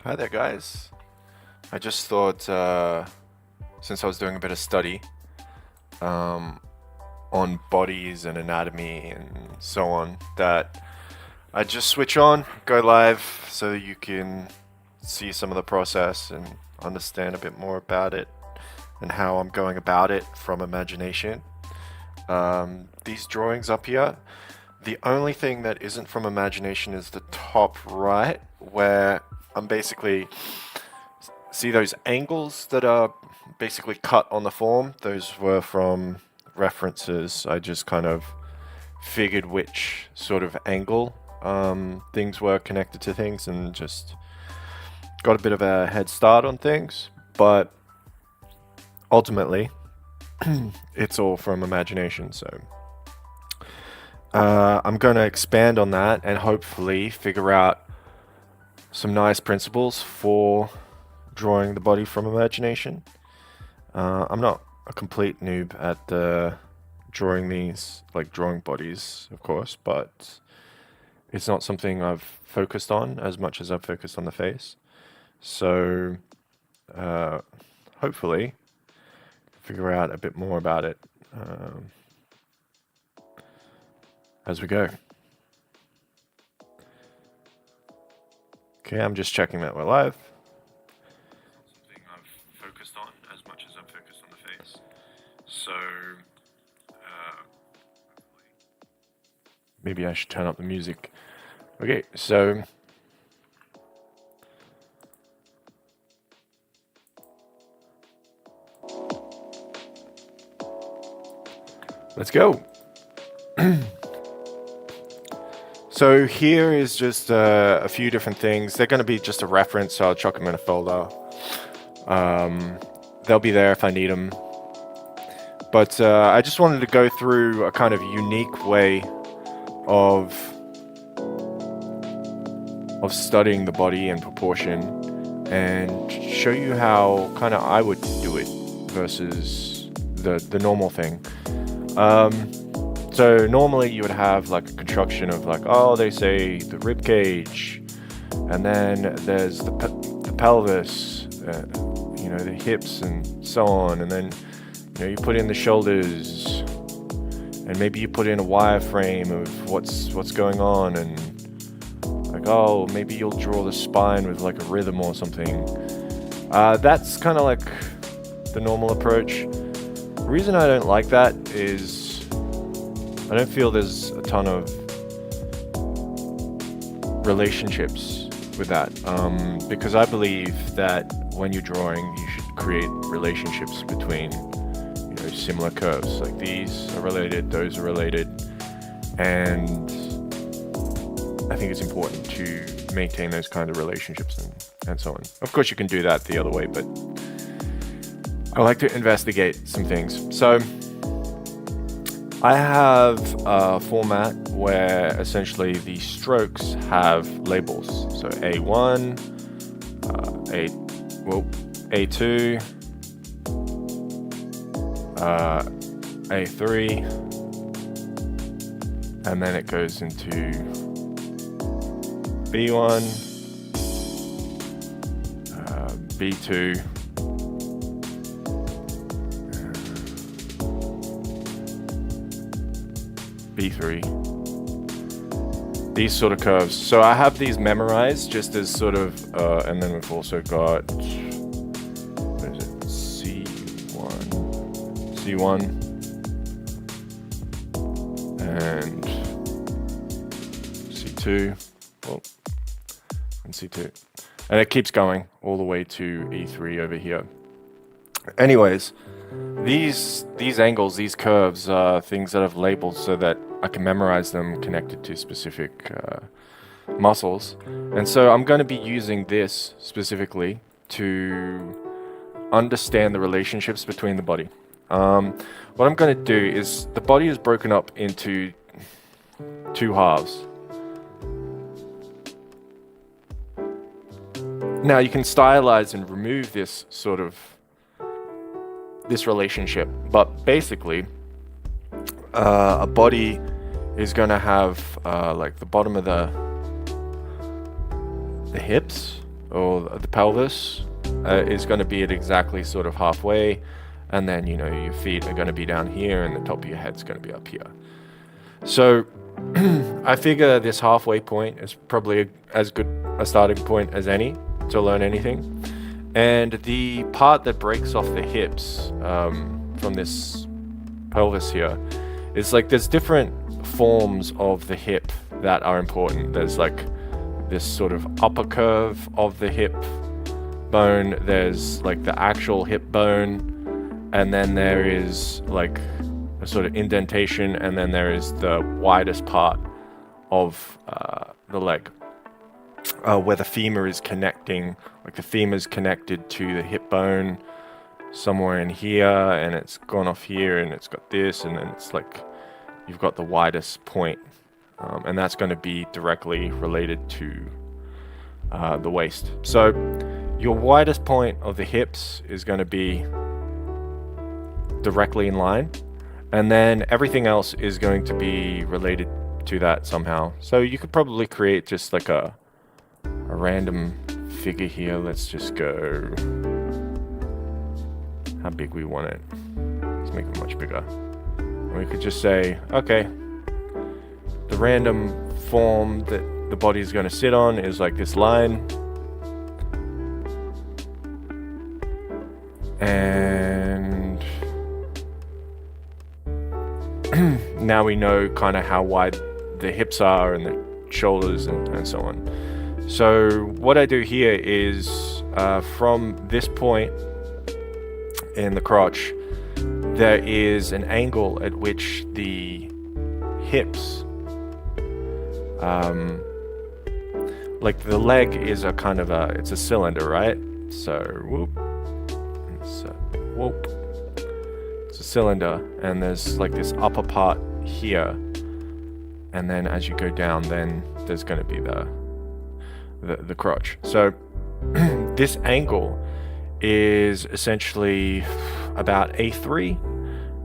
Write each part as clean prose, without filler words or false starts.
Hi there, guys. I just thought, since I was doing a bit of study um, on bodies and anatomy and so on, that I'd just switch on, go live, so that you can see some of the process and understand a bit more about it and how I'm going about it from imagination. These drawings up here, the only thing that isn't from imagination is the top right, where I'm basically see those angles that are basically cut on the form. Those were from references. I just kind of figured which sort of angle things were connected to things and just got a bit of a head start on things. But ultimately, it's all from imagination. So I'm going to expand on that and hopefully figure out some nice principles for drawing the body from imagination. I'm not a complete noob at drawing these, like drawing bodies, of course, but it's not something I've focused on as much as I've focused on the face. So hopefully figure out a bit more about it as we go. Okay, I'm just checking that we're live. Something I've focused on as much as I've focused on the face. So maybe I should turn up the music. Okay, so let's go. So here is just a few different things. They're going to be just a reference, so I'll chuck them in a folder. They'll be there if I need them. But I just wanted to go through a kind of unique way of studying the body and proportion and show you how kind of I would do it versus the normal thing. So normally you would have like a construction of like, oh, they say the rib cage, and then there's the pelvis, the hips and so on, and then you put in the shoulders, and maybe you put in a wireframe of what's going on, and like, oh, maybe you'll draw the spine with like a rhythm or something. That's kind of like the normal approach. The reason I don't like that is I don't feel there's a ton of relationships with that, because I believe that when you're drawing, you should create relationships between similar curves. Like these are related, those are related, and I think it's important to maintain those kind of relationships and so on. Of course, you can do that the other way, but I like to investigate some things. So I have a format where essentially the strokes have labels. So A1, A2, A3, and then it goes into B1, B2, B3, these sort of curves. So I have these memorized just as sort of, and then we've also got, what is it, C1, and C2, and C2. And it keeps going all the way to E3 over here. Anyways, these angles, these curves are things that I've labeled so that I can memorize them connected to specific muscles. And so I'm going to be using this specifically to understand the relationships between the body. What I'm going to do is the body is broken up into two halves. Now you can stylize and remove this relationship, but basically a body is going to have like the bottom of the hips or the pelvis is going to be at exactly sort of halfway, and then your feet are going to be down here and the top of your head's going to be up here. So I figure this halfway point is probably as good a starting point as any to learn anything. And the part that breaks off the hips from this pelvis here is like there's different forms of the hip that are important. There's like this sort of upper curve of the hip bone, there's like the actual hip bone, and then there is like a sort of indentation, and then there is the widest part of the leg where the femur is connecting, like the femur is connected to the hip bone somewhere in here, and it's gone off here, and it's got this, and then it's like you've got the widest point, and that's going to be directly related to the waist. So your widest point of the hips is going to be directly in line, and then everything else is going to be related to that somehow. So you could probably create just like a random figure here. Let's just go how big we want it. Let's make it much bigger. And we could just say, okay, the random form that the body is going to sit on is like this line, and now we know kind of how wide the hips are and the shoulders and so on. So what I do here is from this point in the crotch, there is an angle at which the hips, like the leg is a kind of it's a cylinder, right? So whoop, it's a cylinder, and there's like this upper part here, and then as you go down, then there's going to be the crotch. So this angle is essentially about A3.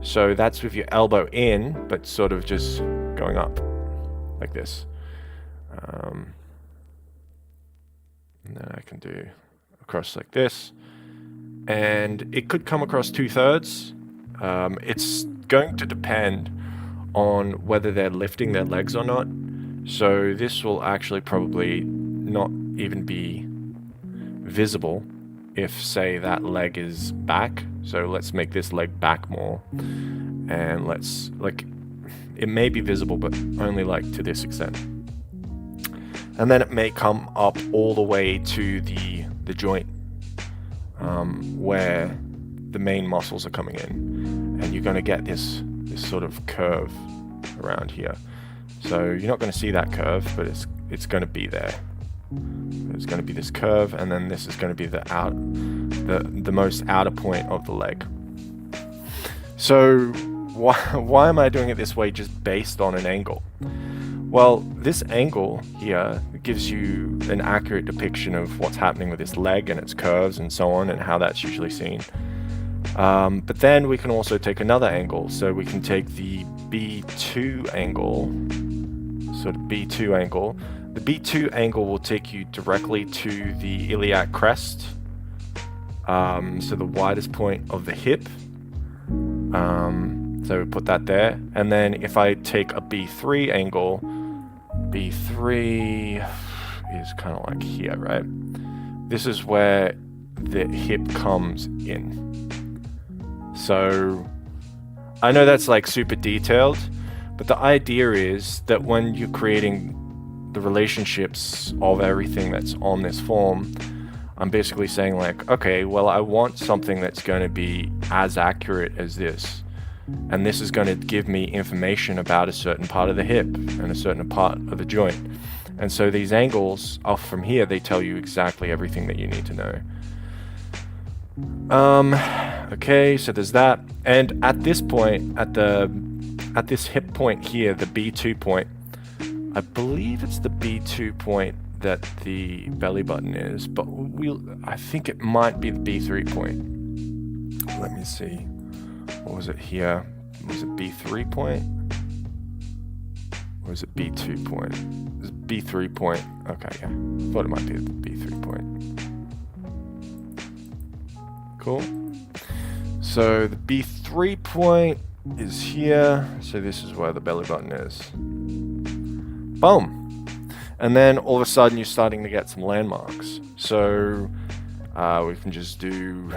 So that's with your elbow in, but sort of just going up like this. And then I can do across like this. And it could come across 2/3. It's going to depend on whether they're lifting their legs or not. So this will actually probably not even be visible if, say, that leg is back. So let's make this leg back more, and let's, like, it may be visible, but only like to this extent. And then it may come up all the way to the joint where the main muscles are coming in, and you're going to get this sort of curve around here. So you're not going to see that curve, but it's going to be there. There's going to be this curve, and then this is going to be the most outer point of the leg. So why am I doing it this way, just based on an angle? Well, this angle here gives you an accurate depiction of what's happening with this leg and its curves and so on, and how that's usually seen. But then we can also take another angle. So we can take the B2 angle, sort of B2 angle. The B2 angle will take you directly to the iliac crest, so the widest point of the hip. So we put that there. And then if I take a B3 angle, B3 is kind of like here, right? This is where the hip comes in. So I know that's like super detailed, but the idea is that when you're creating the relationships of everything that's on this form, I'm basically saying like, okay, well, I want something that's going to be as accurate as this. And this is going to give me information about a certain part of the hip and a certain part of the joint. And so these angles off from here, they tell you exactly everything that you need to know. Okay, so there's that. And at this point, at this hip point here, the B2 point, I believe it's the B2 point that the belly button is, but I think it might be the B3 point. Let me see. What was it here? Was it B3 point? Or was it B2 point? It was B3 point. Okay, yeah. Thought it might be the B3 point. Cool. So the B3 point is here. So this is where the belly button is. Boom. And then all of a sudden you're starting to get some landmarks. So we can just do,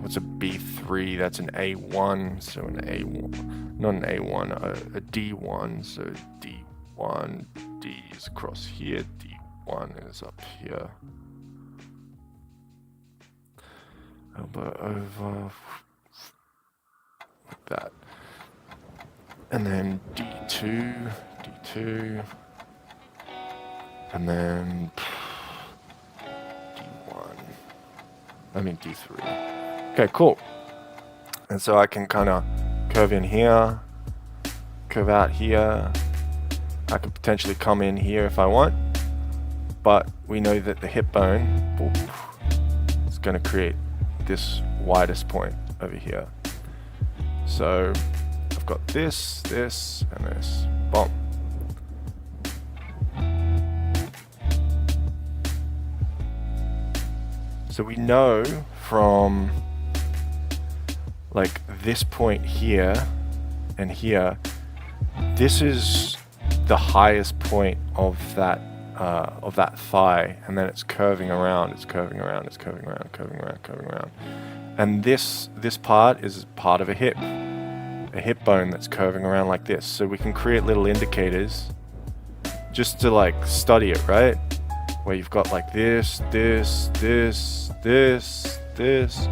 what's a B3? That's an A1. So an A1, not an A1, a D1. So D1, D is across here, D1 is up here. Elbow over, like that. And then D2, D2, and then D1, I mean D3. Okay, cool. And so I can kind of curve in here, curve out here. I could potentially come in here if I want, but we know that the hip bone is going to create this widest point over here. So I've got this, this, and this. Boom. So we know from like this point here and here, this is the highest point of that thigh, and then it's curving around, it's curving around, it's curving around, curving around, curving around. And this part is part of a hip bone that's curving around like this. So we can create little indicators just to like study it, right? Where you've got like this, this, this, this, this.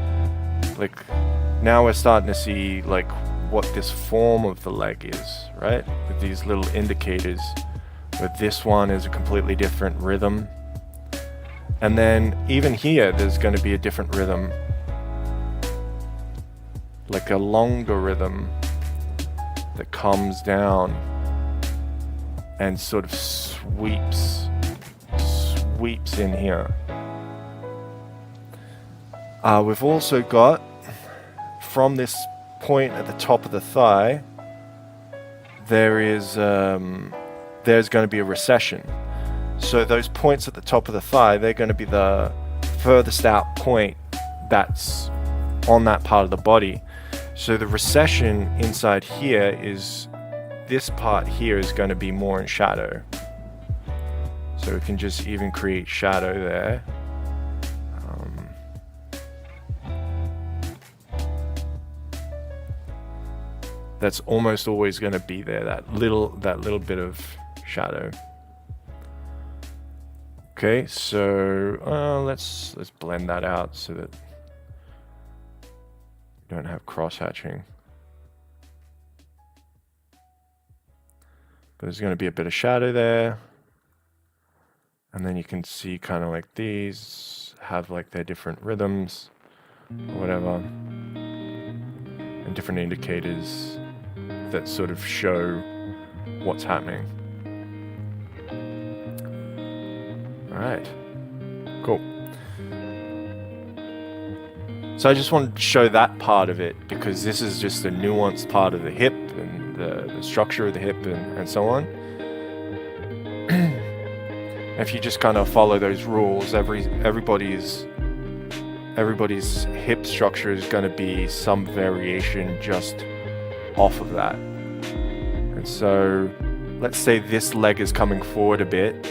Like now we're starting to see like what this form of the leg is, right? With these little indicators. But this one is a completely different rhythm. And then even here, there's going to be a different rhythm. Like a longer rhythm that comes down and sort of sweeps in here. We've also got, from this point at the top of the thigh, there's going to be a recession. So those points at the top of the thigh, they're going to be the furthest out point that's on that part of the body. So the recession inside here is, this part here is going to be more in shadow. So we can just even create shadow there. That's almost always going to be there, that little bit of shadow. Okay, so let's blend that out so that we don't have cross hatching. But there's going to be a bit of shadow there, and then you can see kind of like these have like their different rhythms or whatever, and different indicators that sort of show what's happening. All right, cool. So I just wanted to show that part of it because this is just a nuanced part of the hip and the structure of the hip and so on. If you just kind of follow those rules, everybody's hip structure is going to be some variation just off of that. And so let's say this leg is coming forward a bit,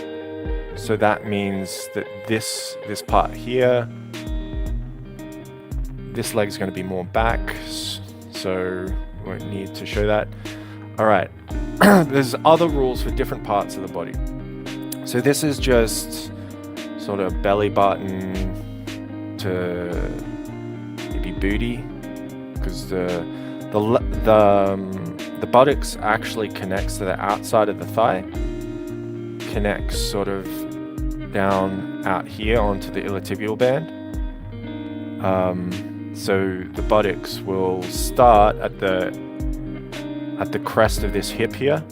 so that means that this part here, this leg is going to be more back, so we won't need to show that. All right. There's other rules for different parts of the body. So this is just sort of belly button to maybe booty, because the buttocks actually connects to the outside of the thigh, connects sort of down out here onto the iliotibial band. So the buttocks will start at the crest of this hip here.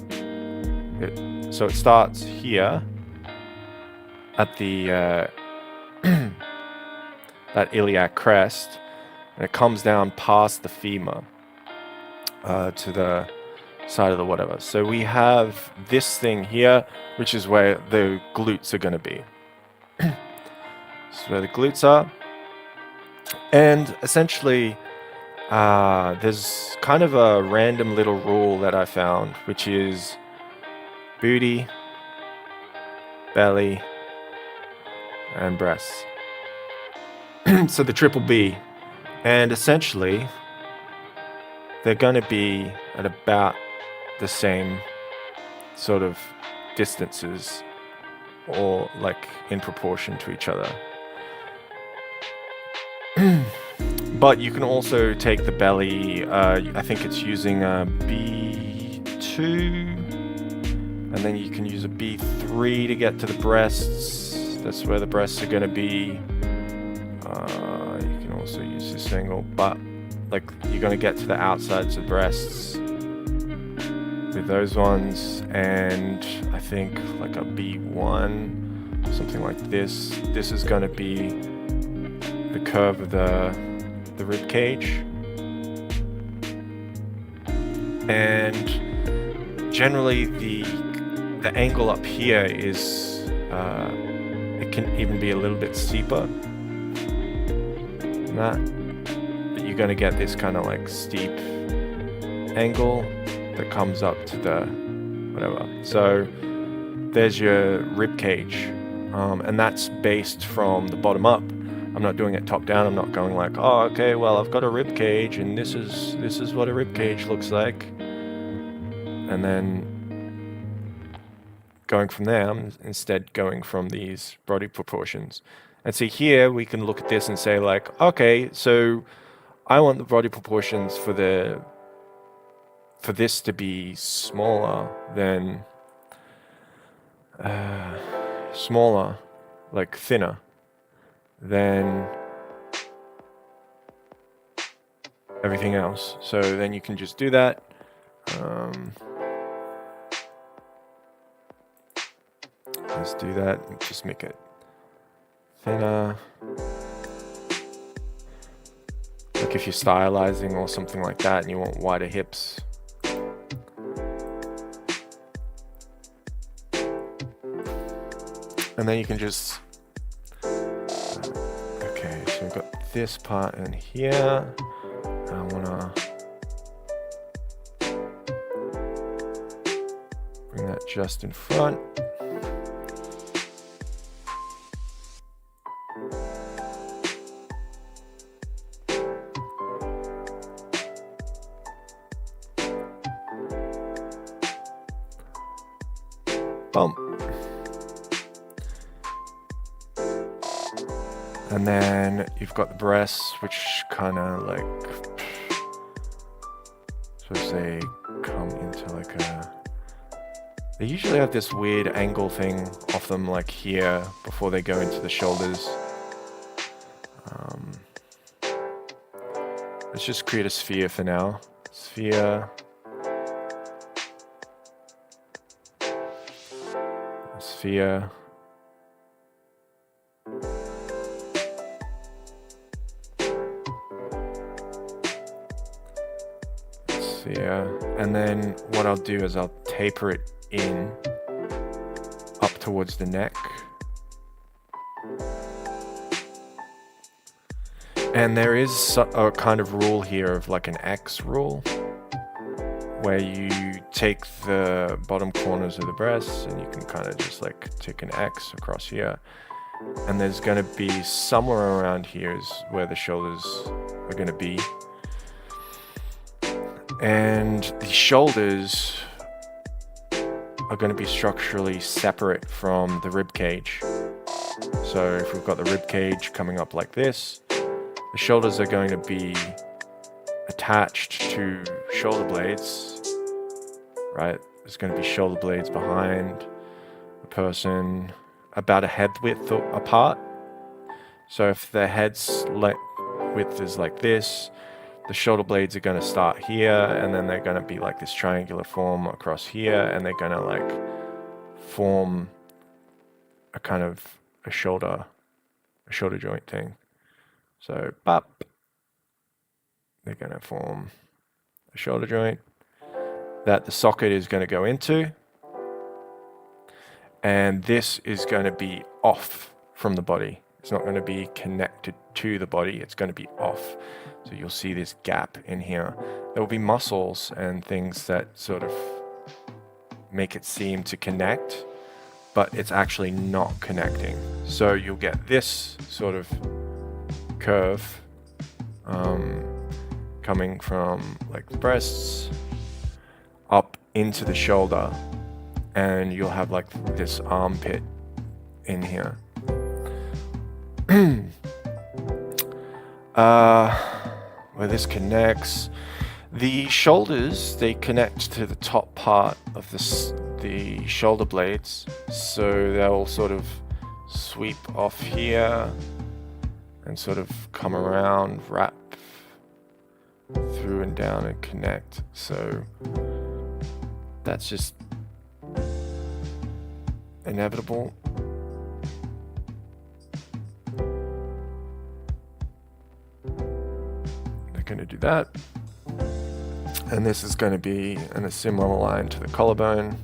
So it starts here at the that iliac crest, and it comes down past the femur to the side of the whatever. So we have this thing here, which is where the glutes are going to be. This is where the glutes are. And essentially, there's kind of a random little rule that I found, which is booty, belly, and breasts. So the triple B. And essentially, they're going to be at about the same sort of distances, or like in proportion to each other. But you can also take the belly, I think it's using a B2, and then you can use a B3 to get to the breasts. That's where the breasts are going to be. You can also use this angle, but like you're going to get to the outsides of the breasts with those ones, and I think like a B1, something like this. This is going to be the curve of the rib cage, and generally the angle up here is it can even be a little bit steeper than that, but you're going to get this kind of like steep angle that comes up to the whatever. So there's your rib cage, and that's based from the bottom up. I'm not doing it top down. I'm not going like, oh, okay, well, I've got a rib cage, and this is what a rib cage looks like, and then going from there. I'm instead going from these body proportions. And see here, we can look at this and say like, okay, so I want the body proportions for this to be smaller than like thinner than everything else. So then you can just do that. Let's do that and just make it thinner. Like if you're stylizing or something like that and you want wider hips. And then you can just, okay, so we've got this part in here. I wanna bring that just in front. Bump. And then you've got the breasts, which kind of like, suppose they come into like a, they usually have this weird angle thing off them like here before they go into the shoulders. Let's just create a sphere for now. Sphere. Sphere. Sphere. And then what I'll do is I'll taper it in up towards the neck. And there is a kind of rule here of like an X rule, where you take the bottom corners of the breasts and you can kind of just like take an X across here. And there's going to be somewhere around here is where the shoulders are going to be. And the shoulders are going to be structurally separate from the rib cage. So if we've got the rib cage coming up like this, the shoulders are going to be attached to shoulder blades, right? There's going to be shoulder blades behind the person about a head width apart. So if the head's width is like this, the shoulder blades are going to start here, and then they're going to be like this triangular form across here, and they're going to like form a kind of a shoulder joint thing. So, bop, they're going to form a shoulder joint that the socket is going to go into, and this is going to be off from the body. It's not going to be connected to the body, it's going to be off. So you'll see this gap in here. There will be muscles and things that sort of make it seem to connect, but it's actually not connecting. So you'll get this sort of curve coming from like the breasts up into the shoulder, and you'll have like this armpit in here. Where this connects, the shoulders, they connect to the top part of the shoulder blades, so they'll sort of sweep off here and sort of come around, wrap through and down and connect. So that's just inevitable. They're going to do that. And this is going to be in a similar line to the collarbone.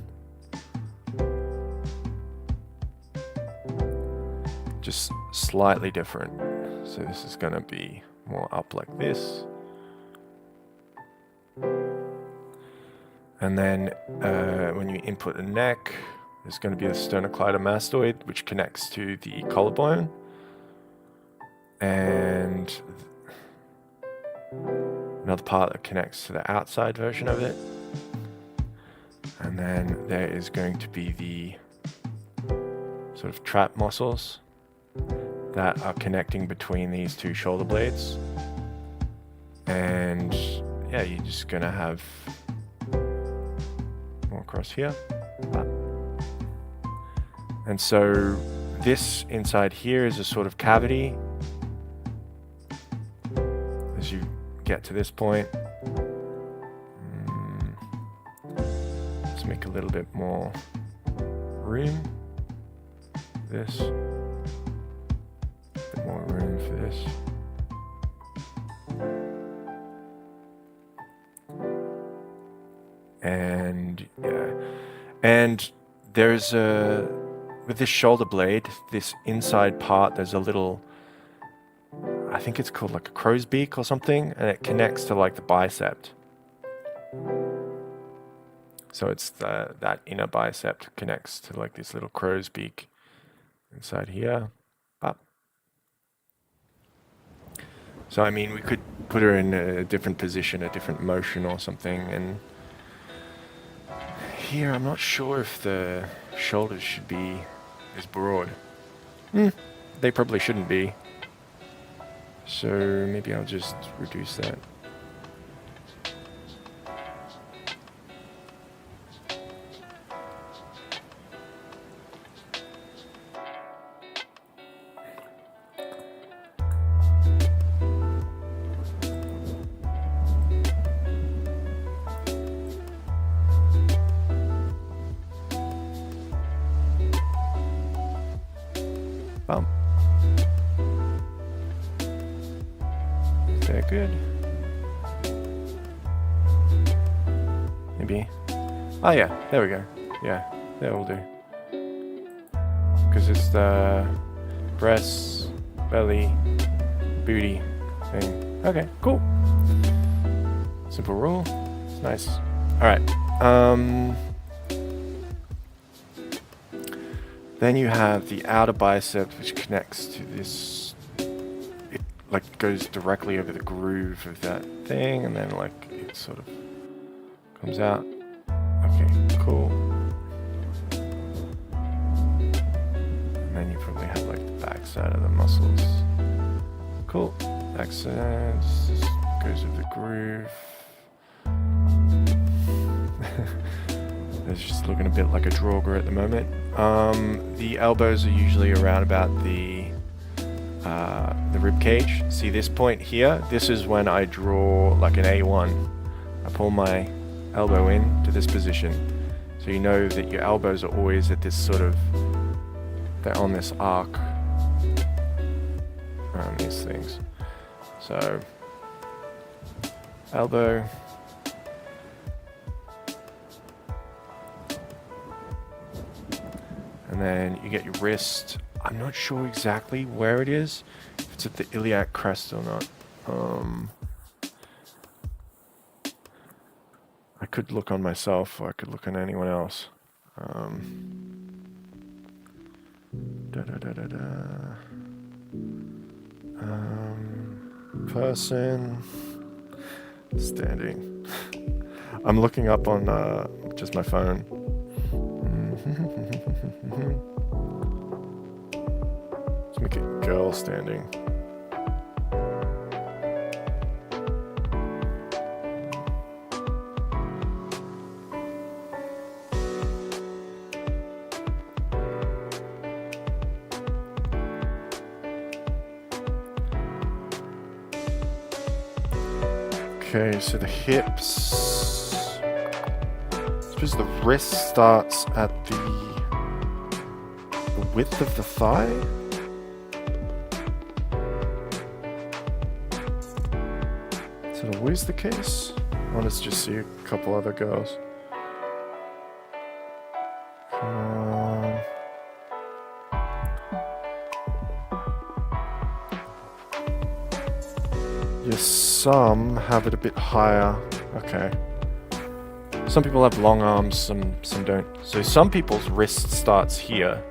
Just slightly different. So this is going to be more up like this. And then when you input a neck, there's going to be a sternocleidomastoid, which connects to the collarbone. And another part that connects to the outside version of it. And then there is going to be the sort of trap muscles that are connecting between these two shoulder blades. And yeah, you're just going to have more across here. And so this inside here is a sort of cavity. As you get to this point, let's make a little bit more room. This, a bit more room for this. And yeah, and there's a, with this shoulder blade, this inside part, there's a little, I think it's called like a crow's beak or something, and it connects to like the bicep. So it's that inner bicep connects to like this little crow's beak inside here. Up. So I mean, we could put her in a different position, a different motion or something, and here I'm not sure if the shoulders should be as broad. They probably shouldn't be. So maybe I'll just reduce that. Bump. Is that good? Maybe. Oh yeah, there we go. Yeah, that will do. Because it's the breasts, belly, booty thing. Okay, cool. Simple rule. It's nice. Alright. Then you have the outer bicep, which connects to this. It like goes directly over the groove of that thing, and then like it sort of comes out. Okay, cool. And then you probably have like the back side of the muscles. Cool. Back side just goes over the groove. It's just looking a bit like a draugr at the moment. The elbows are usually around about the rib cage. See this point here? This is when I draw like an A1. I pull my elbow in to this position. So you know that your elbows are always at this sort of, they're on this arc around these things. So, elbow. And And then you get your wrist. I'm not sure exactly where it is, if it's at the iliac crest or not. I could look on myself, or I could look on anyone else. Person standing. I'm looking up on just my phone. Let's make it girl standing. Okay, so the hips. I suppose the wrist starts at the width of the thigh. Is that always the case? I want to just see a couple other girls. Come on. Yes, some have it a bit higher. Okay. Some people have long arms, some don't. So some people's wrist starts here.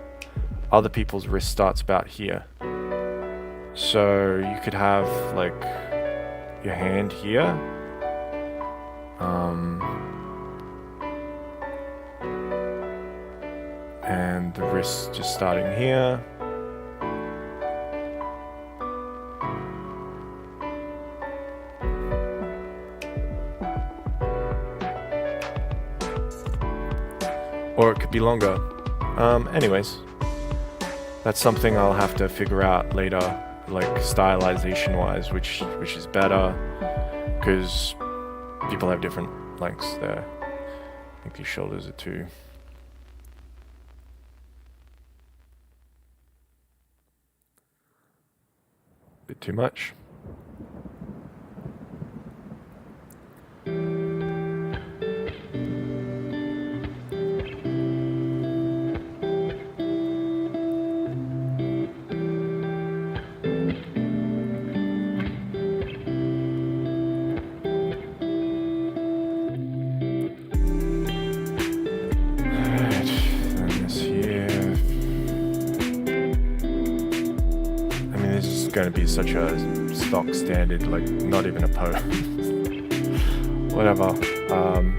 Other people's wrist starts about here. So you could have like your hand here. And the wrist just starting here. Or it could be longer. Anyways, that's something I'll have to figure out later, like stylization wise, which is better, because people have different lengths there. I think these shoulders are too. Bit too much. Going to be such a stock standard, like not even a pose. Whatever. Fine.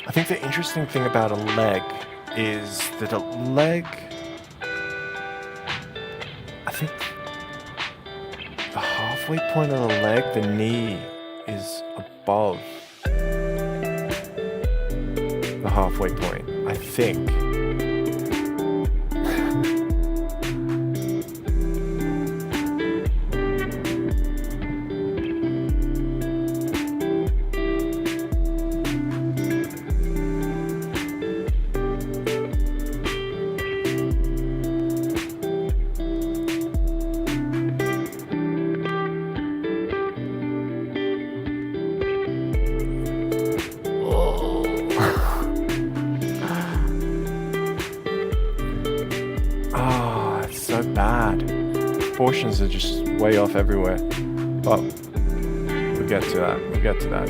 I think the interesting thing about a leg is that a leg, I think the halfway point of the leg, the knee is above the halfway point, I think. Bad. Proportions are just way off everywhere. But we'll get to that. We'll get to that.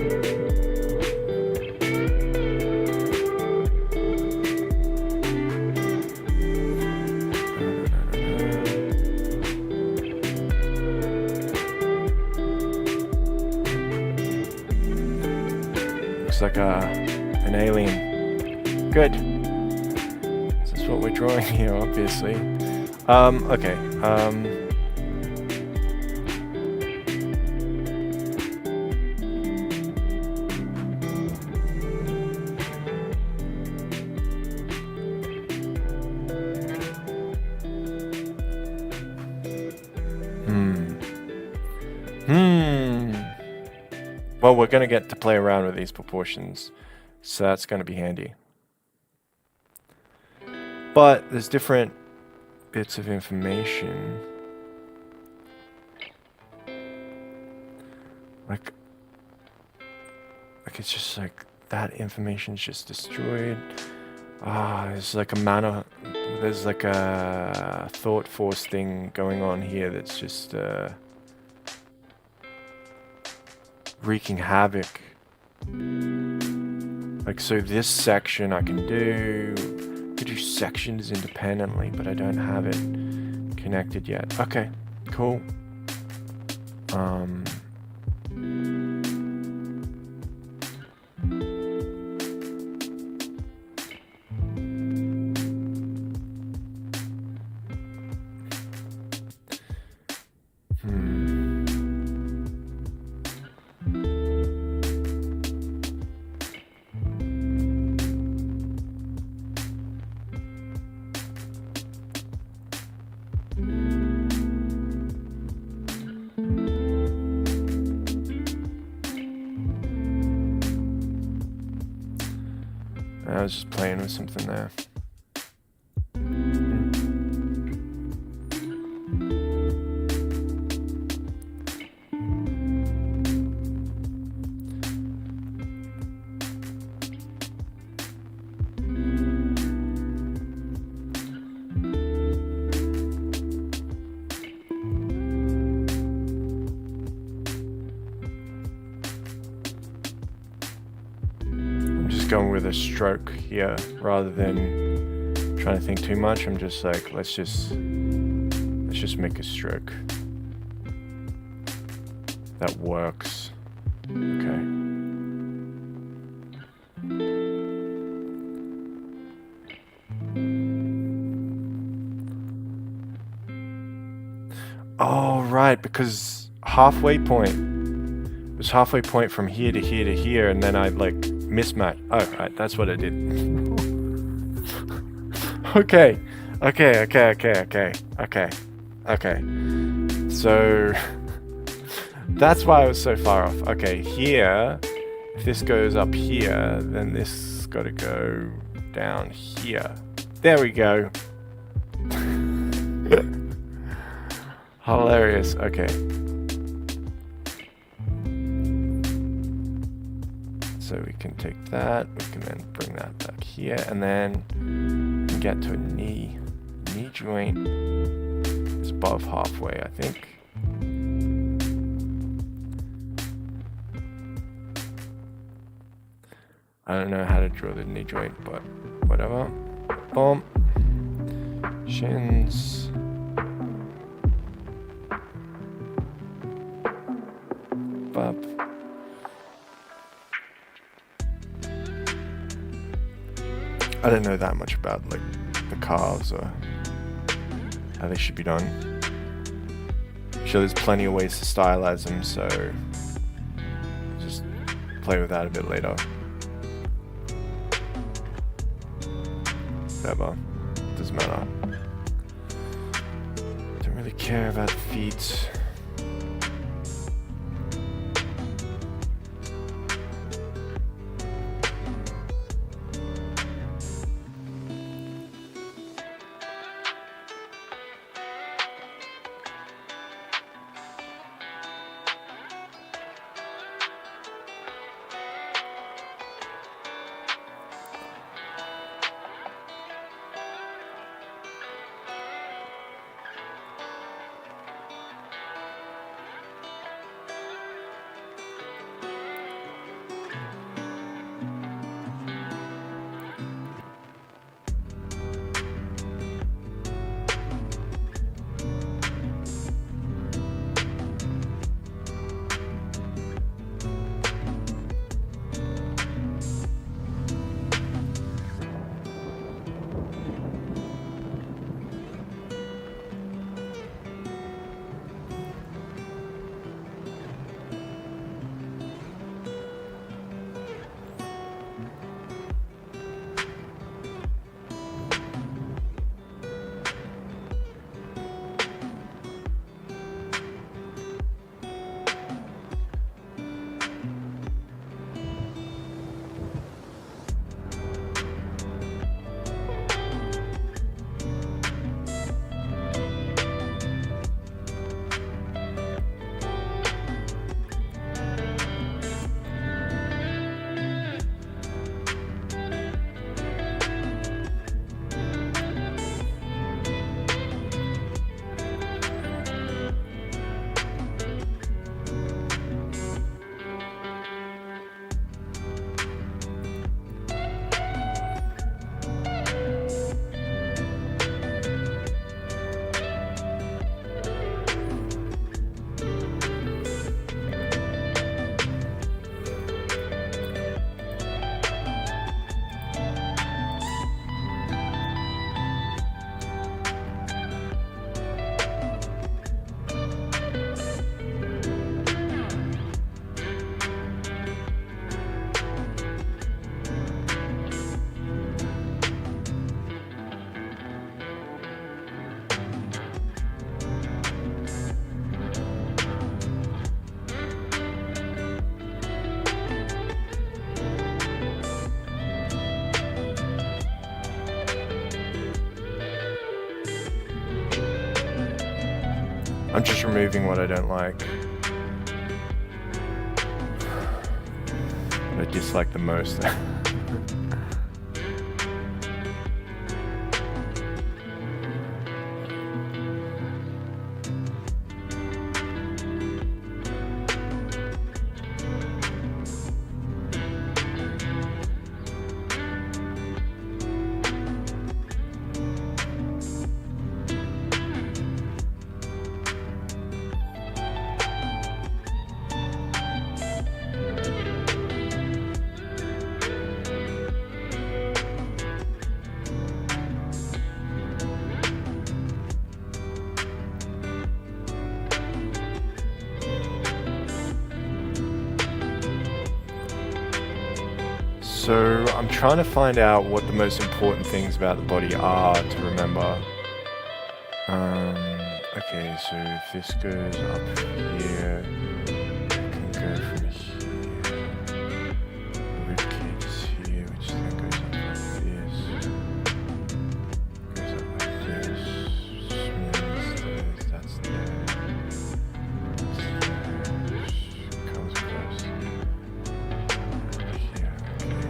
Looks like an alien. Good. This is what we're drawing here, obviously. Okay, Well, we're going to get to play around with these proportions, so that's going to be handy. But there's different bits of information. Like it's just like that information's just destroyed. There's like there's like a thought force thing going on here that's just wreaking havoc. Like, so this section I can do sections independently, but I don't have it connected yet. Okay, cool. I was just playing with something there. Going with a stroke here rather than trying to think too much. I'm just like, let's just make a stroke that works. Okay. Oh, right, because halfway point was halfway point from here to here to here, and then I'd like mismatch. Oh, right, that's what I did. Okay. So that's why I was so far off. Okay, here, if this goes up here, then this got to go down here. There we go. Hilarious. Okay. So we can take that, we can then bring that back here, and then get to a knee. Knee joint is above halfway, I think. I don't know how to draw the knee joint, but whatever. Boom. Shins. Bop. I don't know that much about like the calves or how they should be done. I'm sure there's plenty of ways to stylize them, so just play with that a bit later. Whatever, doesn't matter. Don't really care about feet. I'm just removing what I don't like. What I dislike the most. So I'm trying to find out what the most important things about the body are to remember. Okay, so if this goes up here, it can go from here. The rib cage is here, which then goes up like this. Goes up like this. Smooths this, that's there. Comes across. Here, okay.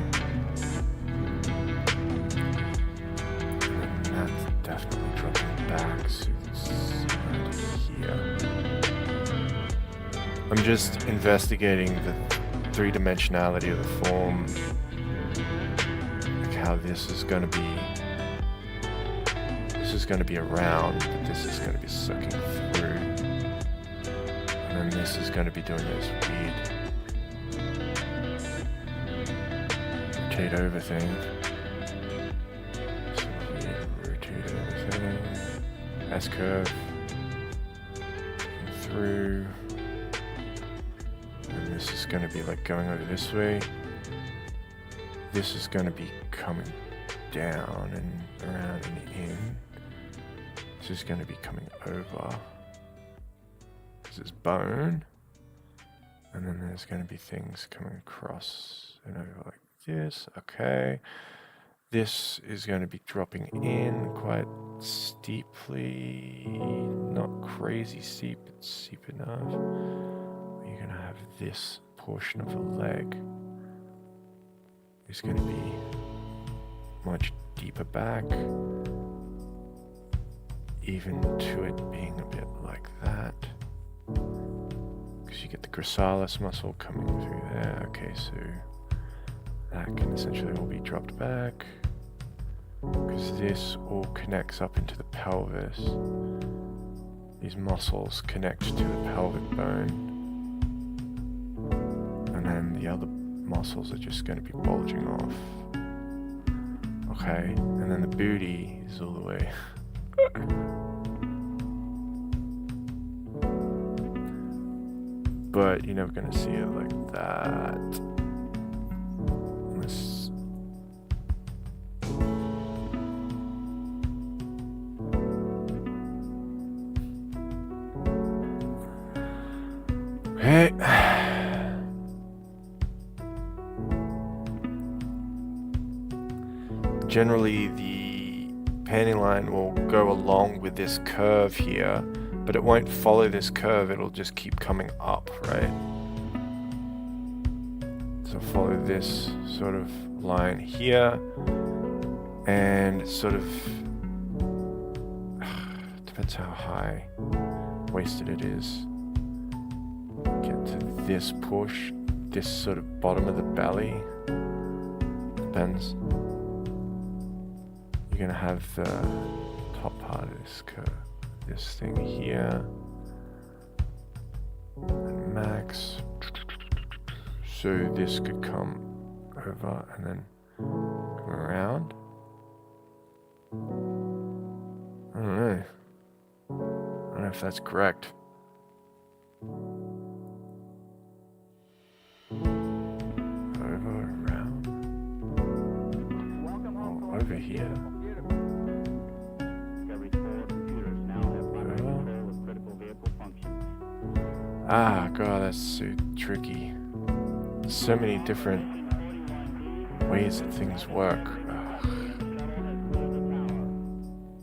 And that's definitely dropping back, so it's right here. I'm just investigating the three-dimensionality of the form, like how this is going to be around, but this is going to be sucking through, and then this is going to be doing this weird rotate over thing. So weird rotate over thing. S-curve through. And this is going to be like going over this way. This is going to be coming down and around and in. This is going to be coming over. This is bone. And then there's going to be things coming across and over like this. Okay. This is going to be dropping in quite steeply. Not crazy steep, but steep enough. You're going to have this portion of the leg is going to be much deeper back, even to it being a bit like that, because you get the gracsalis muscle coming through there. Okay, so that can essentially all be dropped back, because this all connects up into the pelvis. These muscles connect to the pelvic bone. And then the other muscles are just going to be bulging off. Okay, and then the booty is all the way. But you're never going to see it like that. Unless... Okay. Generally, the panty line will go along with this curve here, but it won't follow this curve, it'll just keep coming up, right? So follow this sort of line here, and sort of, depends how high waisted it is. Get to this push, this sort of bottom of the belly, depends. You're gonna have the top part of this curve, this thing here, and max. So this could come over and then come around. I don't know. I don't know if that's correct. Over, around. Oh, over here. Ah, God, that's so tricky. There's so many different ways that things work.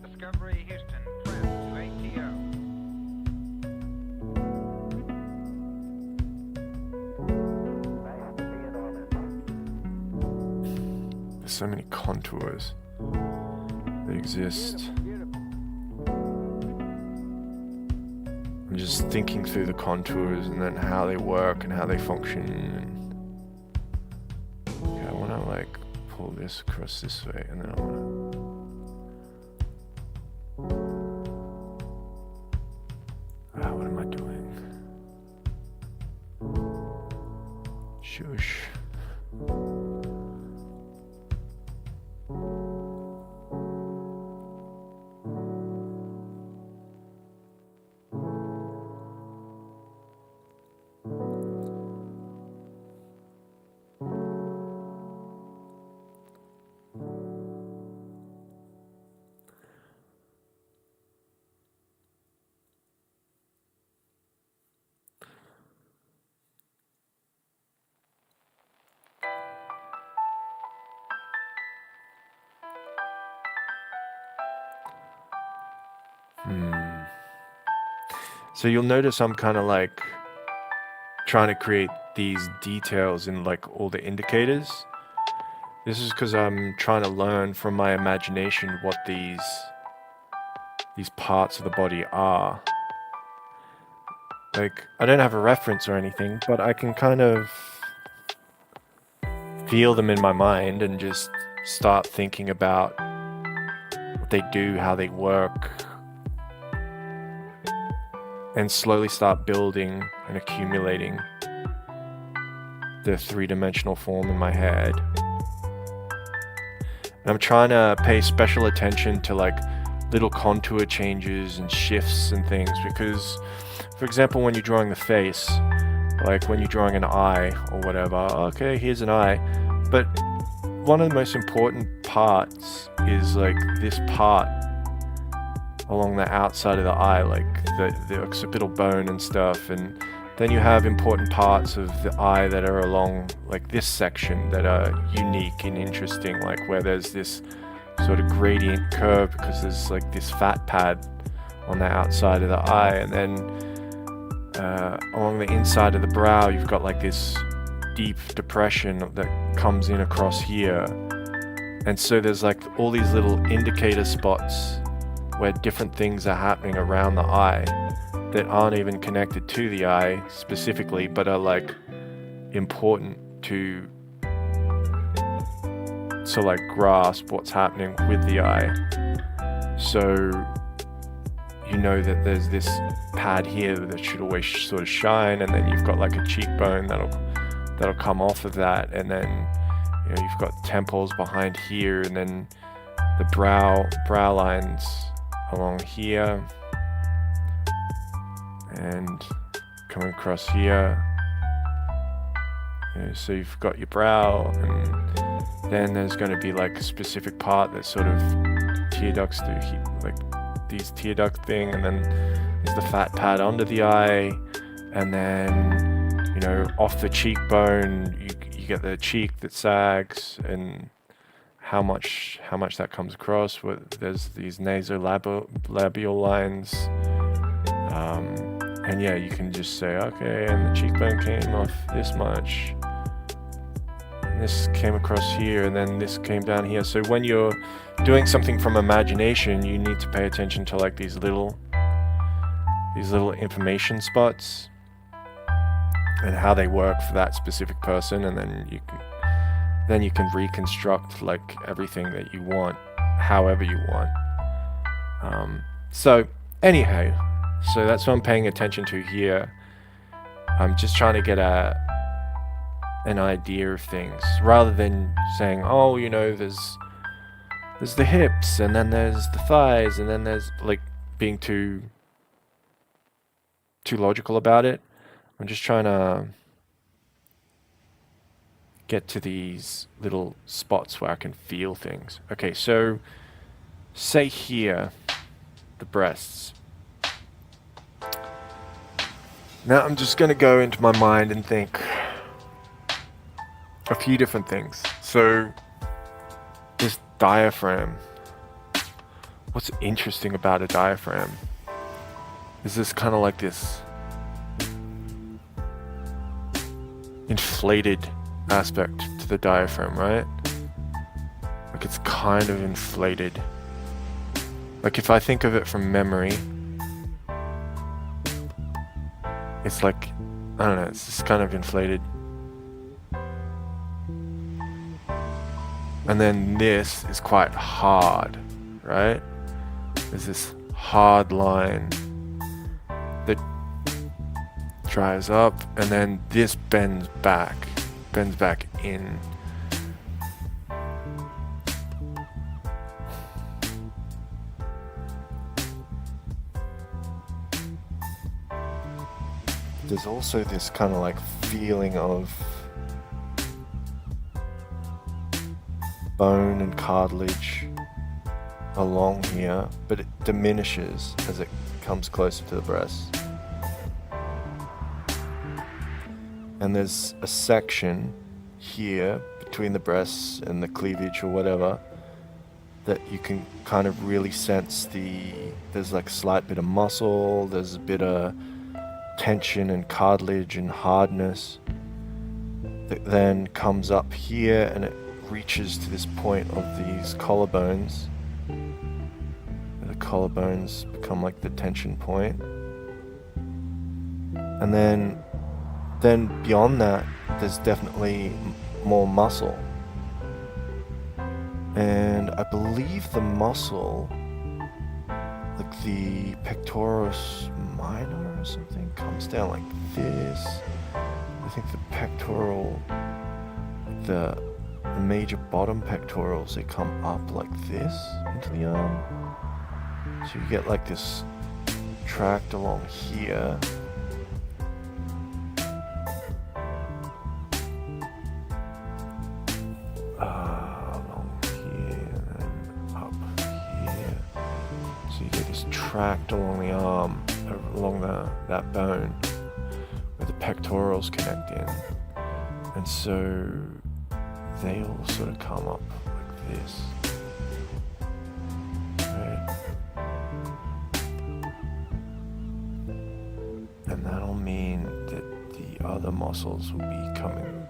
Discovery Houston, press to ATO. so many contours that exist. I'm just thinking through the contours and then how they work and how they function. And okay, I want to like pull this across this way, and then I want to. What am I doing? Shush. So you'll notice I'm kind of like trying to create these details in like all the indicators. This is because I'm trying to learn from my imagination what these parts of the body are. Like, I don't have a reference or anything, but I can kind of feel them in my mind and just start thinking about what they do, how they work, and slowly start building and accumulating the three-dimensional form in my head. And I'm trying to pay special attention to like little contour changes and shifts and things, because for example, when you're drawing the face, like when you're drawing an eye or whatever, okay, here's an eye, but one of the most important parts is like this part along the outside of the eye, like the occipital bone and stuff, and then you have important parts of the eye that are along like this section that are unique and interesting, like where there's this sort of gradient curve because there's like this fat pad on the outside of the eye, and then along the inside of the brow you've got like this deep depression that comes in across here, and so there's like all these little indicator spots where different things are happening around the eye that aren't even connected to the eye specifically, but are like important to like grasp what's happening with the eye. So you know that there's this pad here that should always sort of shine, and then you've got like a cheekbone that'll come off of that, and then you know you've got temples behind here, and then the brow lines along here and coming across here. You know, so you've got your brow, and then there's going to be like a specific part that sort of tear ducts through here, like these tear duct thing, and then there's the fat pad under the eye, and then you know off the cheekbone you get the cheek that sags, and how much that comes across. There's these nasolabial lines, and yeah, you can just say, okay, and the cheekbone came off this much, and this came across here, and then this came down here. So when you're doing something from imagination, you need to pay attention to like these little information spots and how they work for that specific person, and then you can reconstruct like everything that you want, however you want. So anyhow, so that's what I'm paying attention to here. I'm just trying to get an idea of things, rather than saying, oh, you know, there's the hips, and then there's the thighs, and then there's like being too logical about it. I'm just trying to get to these little spots where I can feel things. Okay, so say here, the breasts. Now I'm just going to go into my mind and think a few different things. So this diaphragm, what's interesting about a diaphragm is this kind of like this inflated aspect to the diaphragm, right? Like it's kind of inflated. Like if I think of it from memory, it's like, I don't know, it's just kind of inflated. And then this is quite hard, right? There's this hard line that drives up, and then this bends back in. There's also this kind of like feeling of bone and cartilage along here, but it diminishes as it comes closer to the breast. And there's a section here between the breasts and the cleavage or whatever that you can kind of really sense there's like a slight bit of muscle, there's a bit of tension and cartilage and hardness that then comes up here and it reaches to this point of these collarbones. The collarbones become like the tension point. And then beyond that, there's definitely more muscle. And I believe the muscle, like the pectoralis minor or something, comes down like this. I think the pectoral, the major bottom pectorals, they come up like this into the arm. So you get like this tract along here. Along here and up here. So you get this tract along the arm, along that bone where the pectorals connect in. And so they all sort of come up like this. Right? And that'll mean that the other muscles will be coming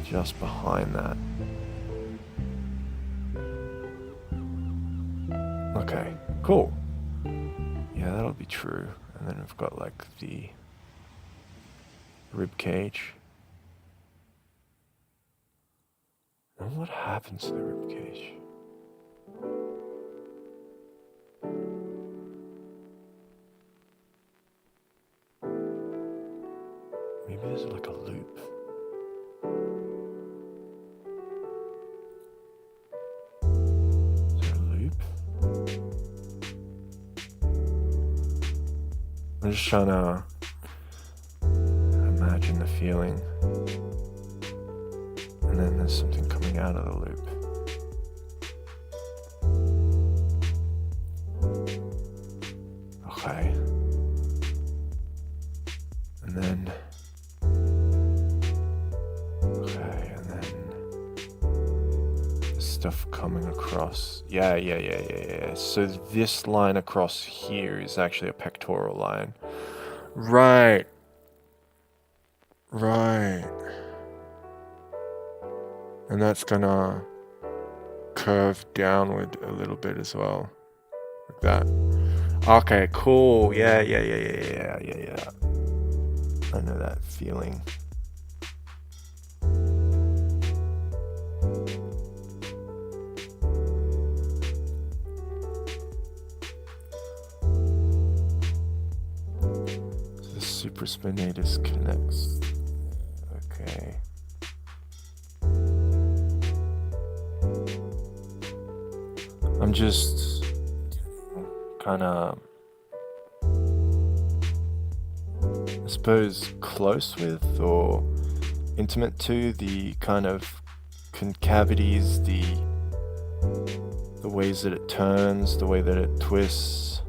just behind that. Okay, cool. Yeah, that'll be true. And then we've got like the rib cage. And what happens to the rib cage? Maybe there's like a loop. Is there a loop? I'm just trying to imagine the feeling. And then there's something coming out of the loop. Okay. And then... Okay, and then... stuff coming across. Yeah. So this line across here is actually a pectoral line. Right. And that's gonna curve downward a little bit as well. Like that. Okay, cool. Yeah. I know that feeling. So the supraspinatus connects. Okay. I'm just kind of, I suppose, close with or intimate to the kind of concavities, the ways that it turns, the way that it twists.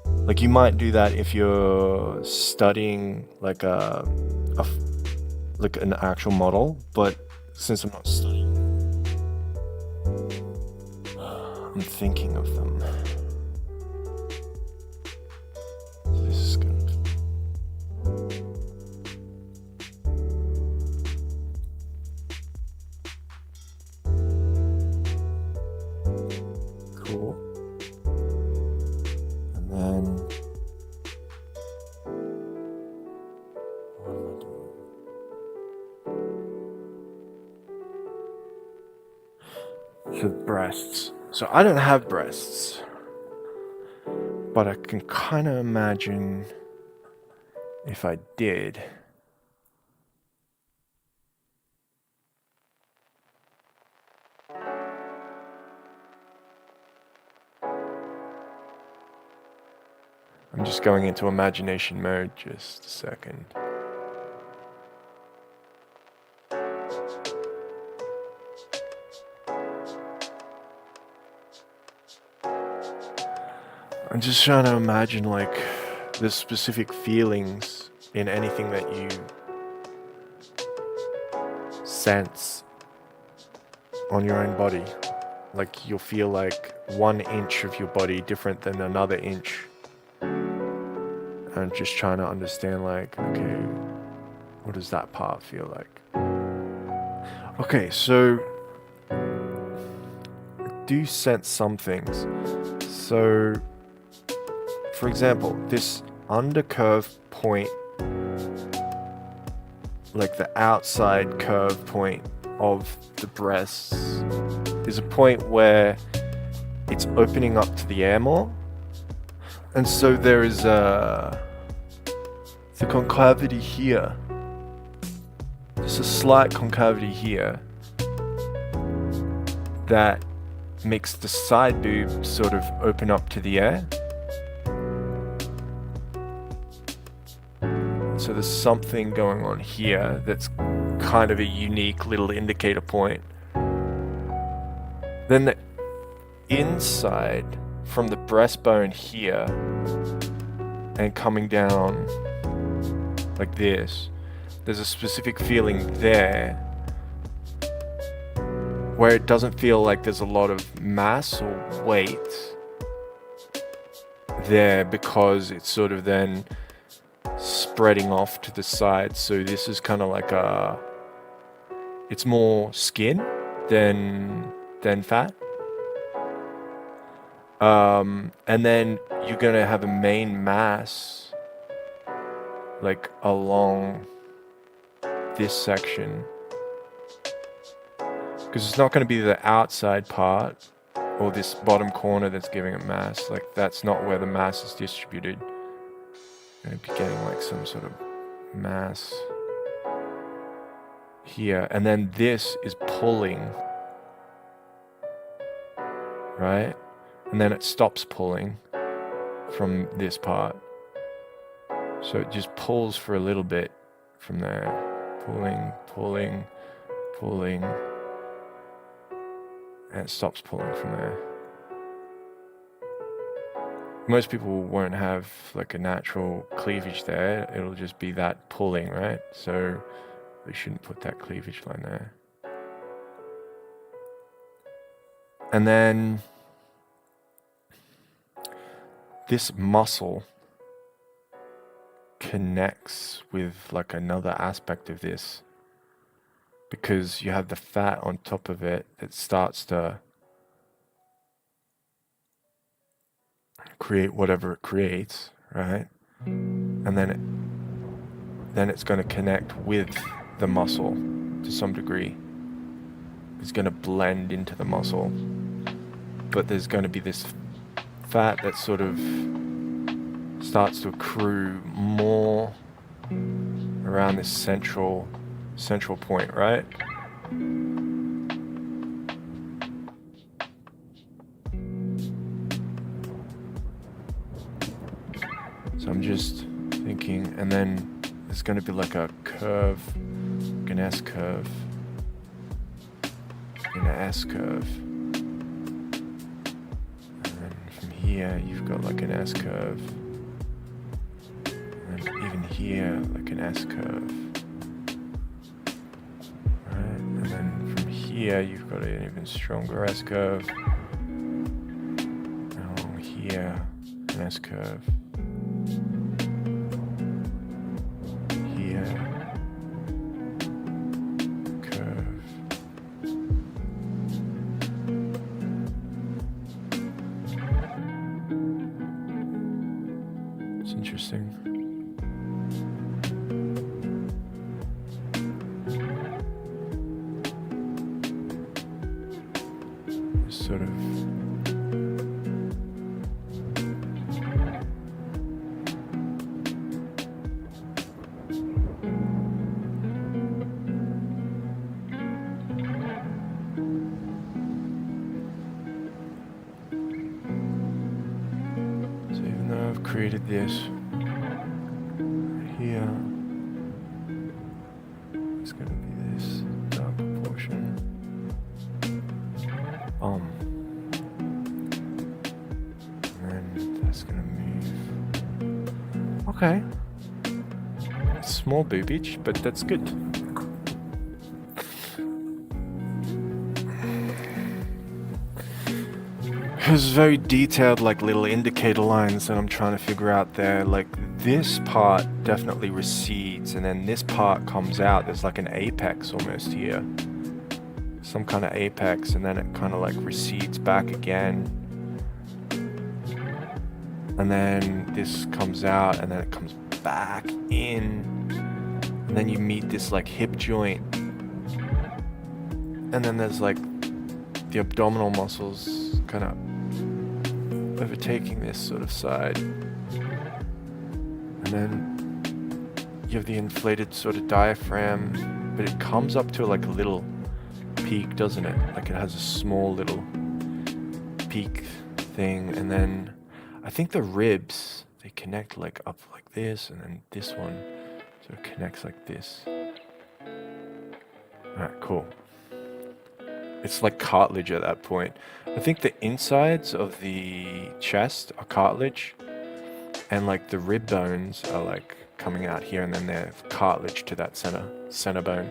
Like you might do that if you're studying like like an actual model, but since I'm not studying, I'm thinking of them. So this is good. And so breasts. So I don't have breasts, but I can kind of imagine if I did. I'm just going into imagination mode, just a second. I'm just trying to imagine like the specific feelings in anything that you sense on your own body. Like you'll feel like 1 inch of your body different than another inch. And just trying to understand like, okay, what does that part feel like? Okay, so I do sense some things. So for example, this undercurve point, like the outside curve point of the breasts, is a point where it's opening up to the air more. And so there is the concavity here. There's a slight concavity here that makes the side boob sort of open up to the air. So there's something going on here that's kind of a unique little indicator point. Then the inside from the breastbone here and coming down like this, there's a specific feeling there where it doesn't feel like there's a lot of mass or weight there because it's sort of then spreading off to the side. So this is kind of like it's more skin than fat. And then you're gonna have a main mass like along this section, because it's not going to be the outside part or this bottom corner that's giving it mass. Like that's not where the mass is distributed. You're going to be getting like some sort of mass here, and then this is pulling, right? And then it stops pulling from this part. So it just pulls for a little bit from there. Pulling, pulling, pulling. And it stops pulling from there. Most people won't have like a natural cleavage there. It'll just be that pulling, right? So we shouldn't put that cleavage line there. And then this muscle connects with like another aspect of this, because you have the fat on top of it that starts to create whatever it creates, right? And then it's going to connect with the muscle to some degree. It's going to blend into the muscle, but there's going to be this fat that sort of starts to accrue more around this central point, right? So I'm just thinking, and then there's going to be like a curve, like an S curve, and an S curve. And then from here, you've got like an S curve. And even here, like an S curve. Right? And then from here, you've got an even stronger S curve. And along here, an S curve. interesting. Just sort of created this here. It's going to be this darker portion. And that's going to move. Okay. It's small boobage, but that's good. There's very detailed like little indicator lines that I'm trying to figure out there. Like this part definitely recedes and then this part comes out. There's like an apex almost here. Some kind of apex, and then it kind of like recedes back again. And then this comes out and then it comes back in. And then you meet this like hip joint. And then there's like the abdominal muscles kind of overtaking this sort of side, and then you have the inflated sort of diaphragm, but it comes up to like a little peak, doesn't it? Like it has a small little peak thing, and then I think the ribs, they connect like up like this, and then this one sort of connects like this. Alright, cool. It's like cartilage at that point. I think the insides of the chest are cartilage, and like the rib bones are like coming out here, and then they're cartilage to that center bone.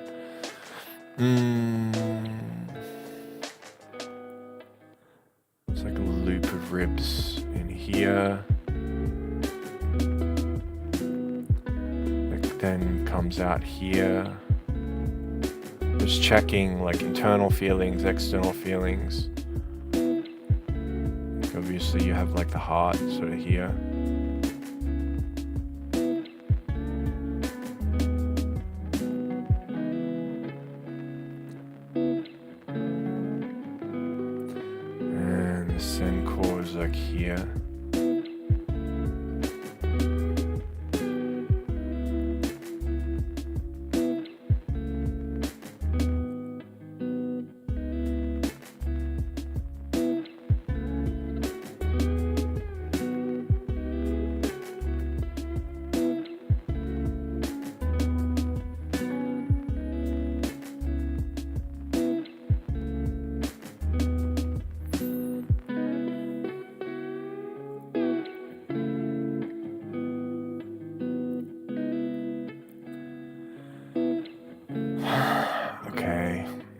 It's like a loop of ribs in here. That then comes out here. Just checking like internal feelings, external feelings. Obviously you have like the heart sort of here. And the sen core is like here.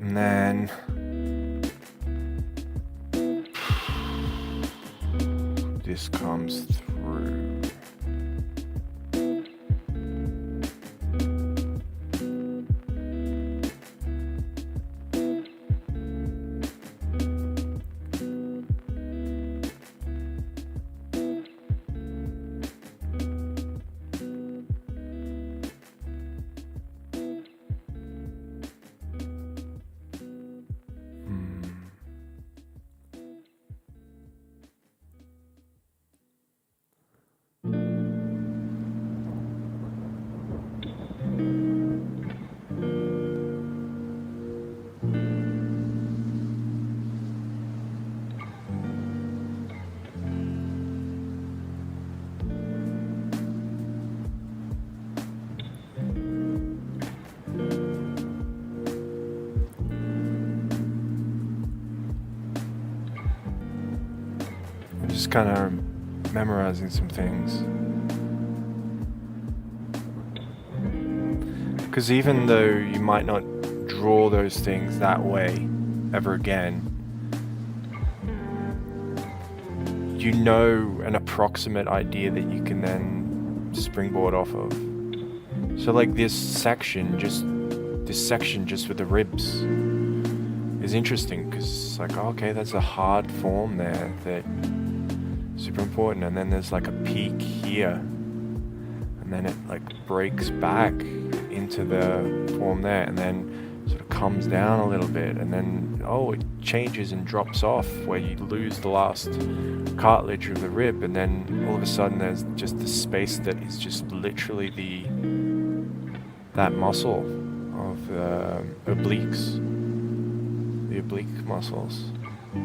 And then this comes through. Just kind of memorizing some things. Because even though you might not draw those things that way ever again, you know an approximate idea that you can then springboard off of. So like this section just with the ribs is interesting, because it's like, okay, that's a hard form there that super important, and then there's like a peak here, then it like breaks back into the form there, and then sort of comes down a little bit, and then it changes and drops off where you lose the last cartilage of the rib, and then all of a sudden there's just the space that is just literally that muscle of obliques, the oblique muscles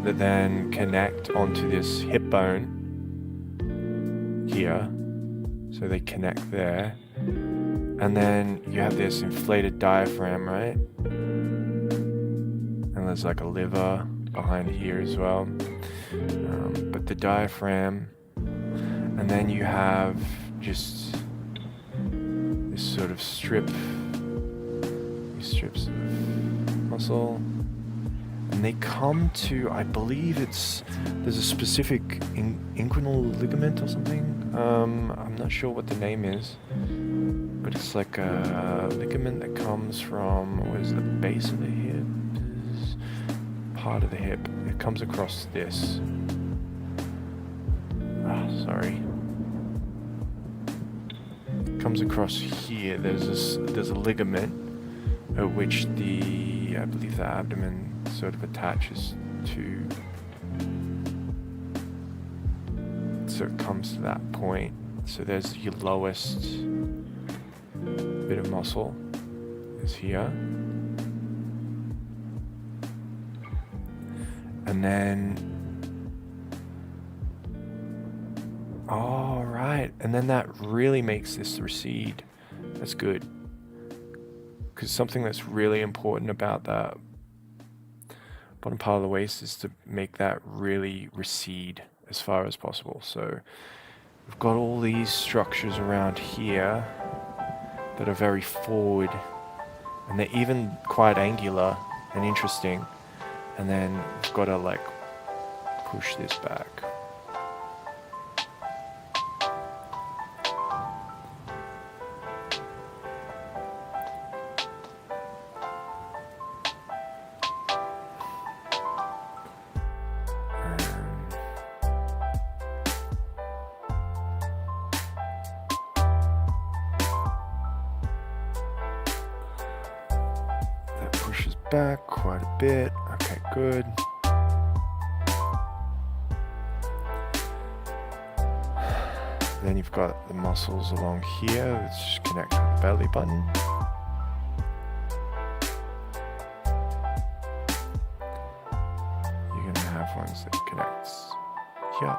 that then connect onto this hip bone here. So they connect there, and then you have this inflated diaphragm, right? And there's like a liver behind here as well, but the diaphragm, and then you have just this sort of these strips of muscle, and they come to, I believe there's a specific inguinal ligament or something. I'm not sure what the name is, but it's like a ligament that comes from, what is the base of the hip? Part of the hip. It comes across this. Sorry. It comes across here. There's a ligament at which I believe the abdomen sort of attaches to. So it comes to that point. So there's your lowest bit of muscle is here. And then, right. And then that really makes this recede. That's good. Because something that's really important about that bottom part of the waist is to make that really recede as far as possible. So we've got all these structures around here that are very forward, and they're even quite angular and interesting. And then we've got to like push this back. That pushes back quite a bit. Okay, good. Then you've got the muscles along here, which connect with the belly button. You're going to have ones that connect here.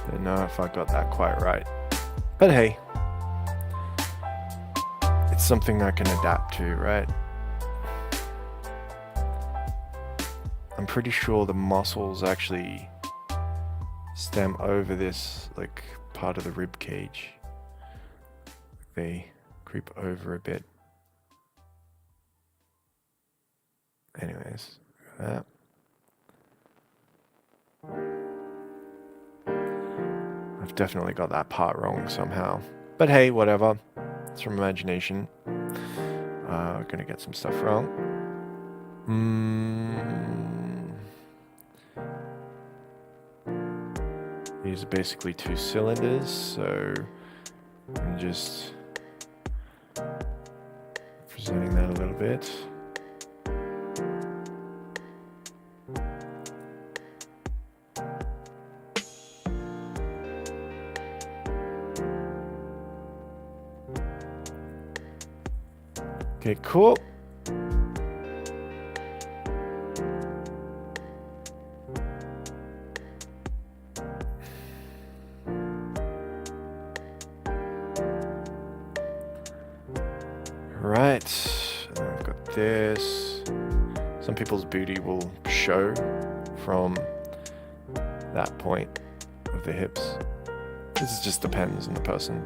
I don't know if I got that quite right, but hey, it's something I can adapt to, right? I'm pretty sure the muscles actually stem over this like part of the rib cage. They creep over a bit. Anyways, that. I've definitely got that part wrong somehow. But hey, whatever. It's from imagination. We're gonna get some stuff wrong. These are basically 2 cylinders, so I'm just presenting that a little bit. Okay, cool. Right, and then we've got this. Some people's booty will show from that point of the hips. This just depends on the person.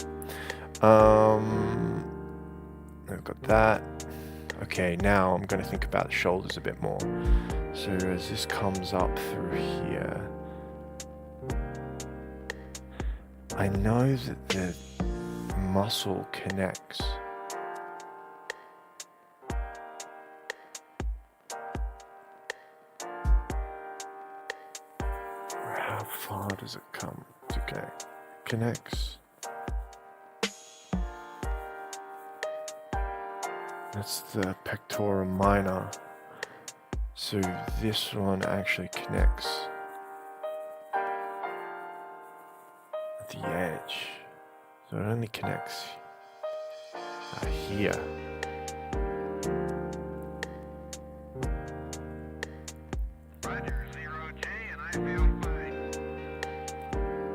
I've got that. Okay, now I'm going to think about the shoulders a bit more. So as this comes up through here, I know that the muscle connects. How far does it come to go? Connects. That's the pectoral minor. So this one actually connects at the edge. So it only connects here. Roger, 0J, and I feel fine.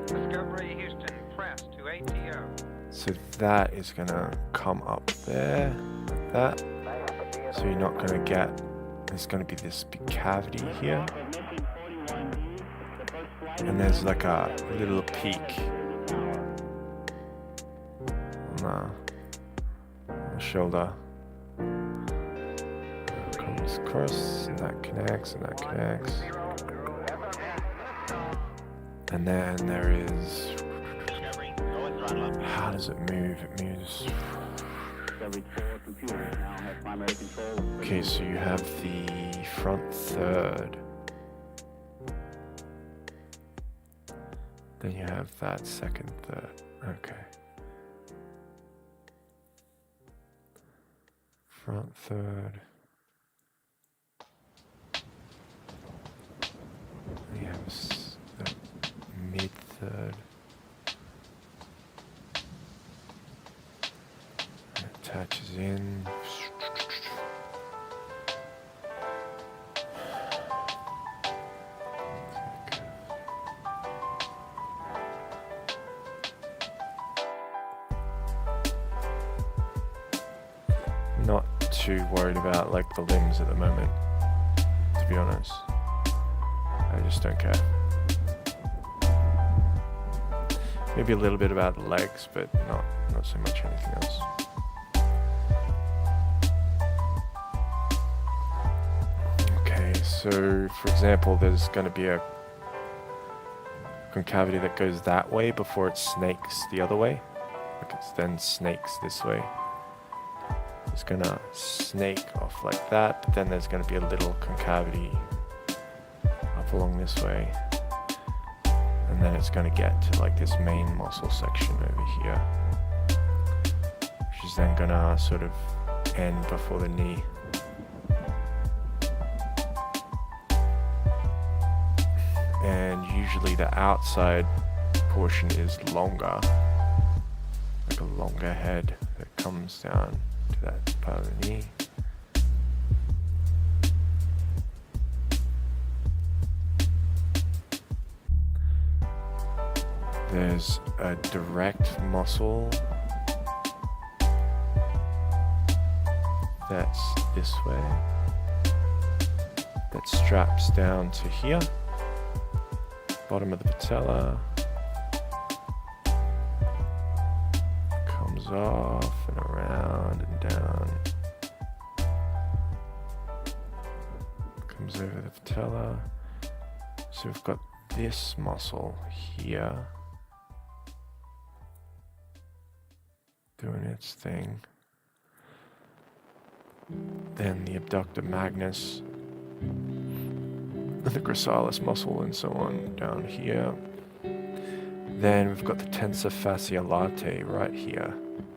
Discovery Houston, press to ATO. So that is gonna come up there, like that. So you're not gonna get, there's gonna be this big cavity here. And there's like a little peak on the shoulder. It comes across, and that connects, and that connects. And then there is, how does it move? It moves. Okay, so you have the front third. Then you have that second third. Okay. Front third. You have the mid third. It attaches in. Not too worried about like the limbs at the moment, to be honest. I just don't care. Maybe a little bit about the legs, but not so much anything else. Okay, so for example, there's going to be a concavity that goes that way before it snakes the other way. Like it then snakes this way. It's gonna snake off like that, but then there's gonna be a little concavity up along this way. And then it's gonna get to like this main muscle section over here, which is then gonna sort of end before the knee. And usually the outside portion is longer, like a longer head that comes down to that part of the knee. There's a direct muscle that's this way, that straps down to here, bottom of the patella, comes off and around and down, comes over the patella. So we've got this muscle here doing its thing. Then the abductor magnus, the gracilis muscle, and so on down here. Then we've got the tensor fasciae latae right here.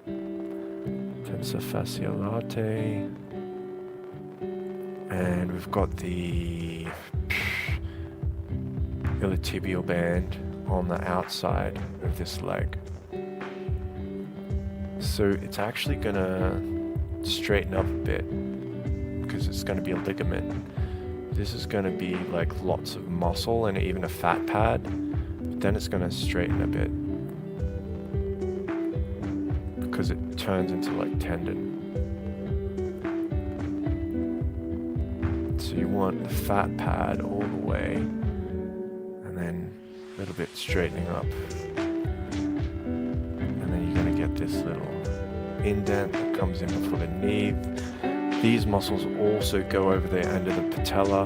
Tensor fasciae latae. And we've got the iliotibial band on the outside of this leg. So it's actually gonna straighten up a bit because it's gonna be a ligament. This is gonna be like lots of muscle and even a fat pad, but then it's gonna straighten a bit because it turns into like tendon. So you want the fat pad all the way, and then a little bit straightening up. And then you're going to get this little indent that comes in before the knee. These muscles also go over the end of the patella.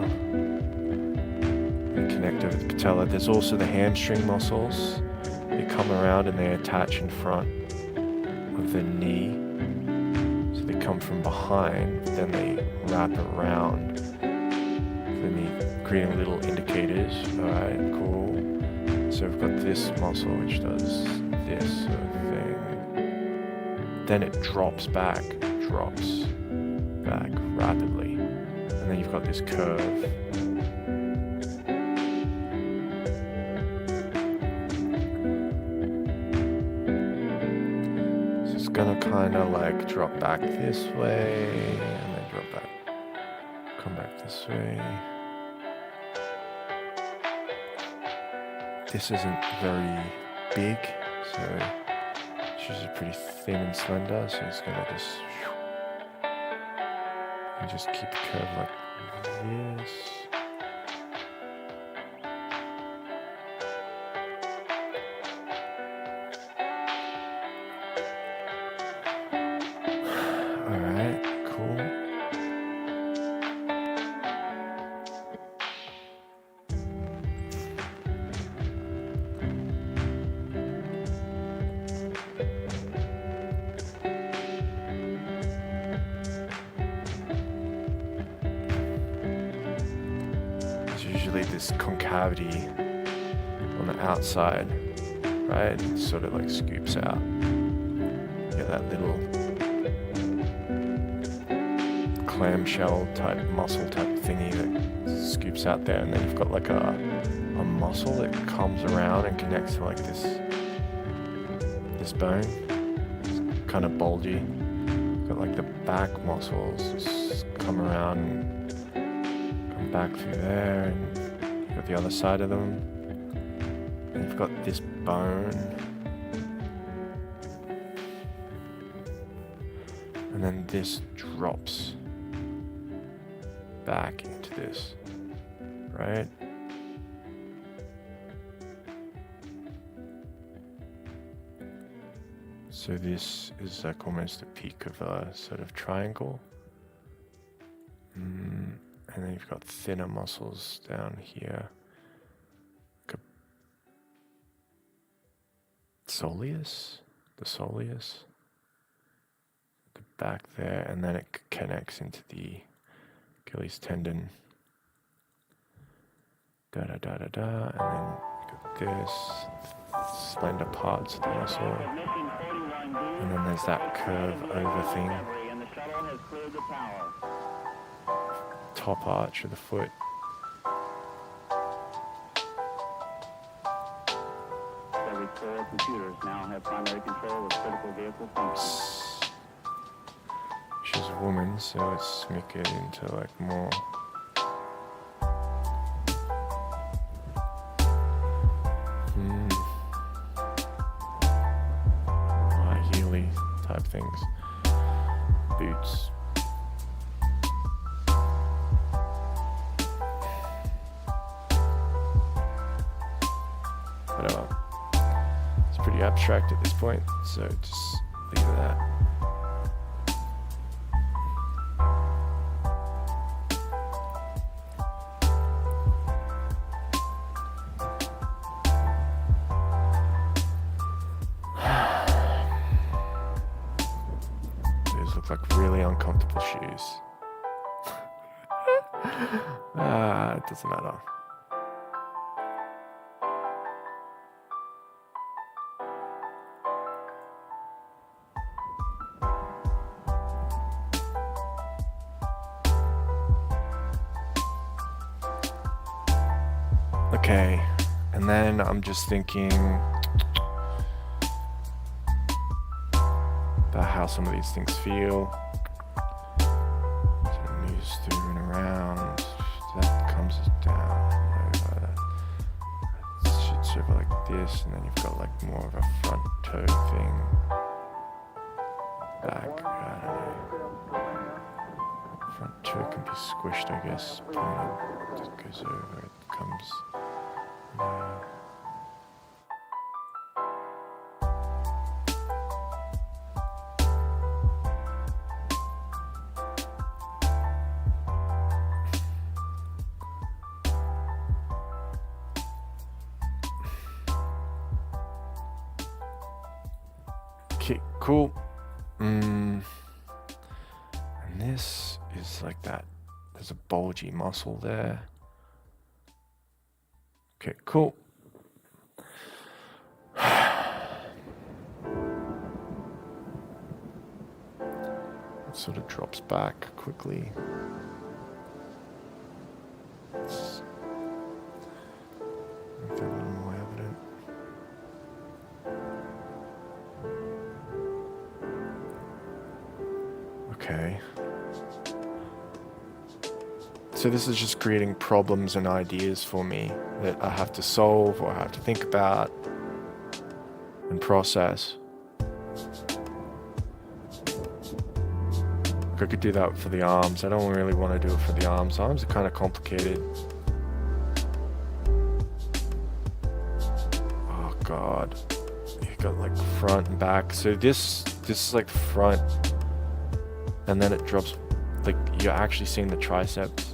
They connect over the patella. There's also the hamstring muscles. They come around and they attach in front of the knee. So they come from behind, but then they wrap around the knee, creating little indicators. Alright, cool. So we've got this muscle which does this sort of thing. Then it drops back rapidly. And then you've got this curve. So it's gonna kind of like drop back this way, and then drop back, come back this way. This isn't very big, so it's usually pretty thin and slender, so it's gonna just keep the curve like this. Alright, cool. Usually this concavity on the outside, right? It sort of like scoops out. You get that little clamshell type muscle type thingy that scoops out there, and then you've got like a muscle that comes around and connects to like this bone. It's kind of bulgy. Got like the back muscles just come around and back through there, and you've got the other side of them, and you've got this bone, and then this drops back into this, right? So this is like almost a peak of a sort of triangle. And then you've got thinner muscles down here. Like the soleus, the back there, and then it connects into the Achilles tendon. And then you've got this slender parts of the muscle, and then there's that curve over thing. Top arch of the foot. Every 4 computers now have primary control of critical vehicle functions. She's a woman, so let's make it into like more high heely type things. Boots. Whatever. It's pretty abstract at this point, so just leave it at that. These look like really uncomfortable shoes. It doesn't matter. Okay, and then I'm just thinking about how some of these things feel. So it moves through and around. That comes down over. It shoots over like this, and then you've got like more of a front toe thing. Back, I don't know. Front toe can be squished, I guess. But it just goes over, it comes. Okay, cool. And this is like that. There's a bulgy muscle there. Okay, cool. It sort of drops back quickly. Let's make that a little more evident. Okay. So this is just creating problems and ideas for me that I have to solve or have to think about and process. I could do that for the arms. I don't really want to do it for the arms. Arms are kind of complicated. Oh god. You got like front and back. So this is like front, and then it drops. Like you're actually seeing the triceps,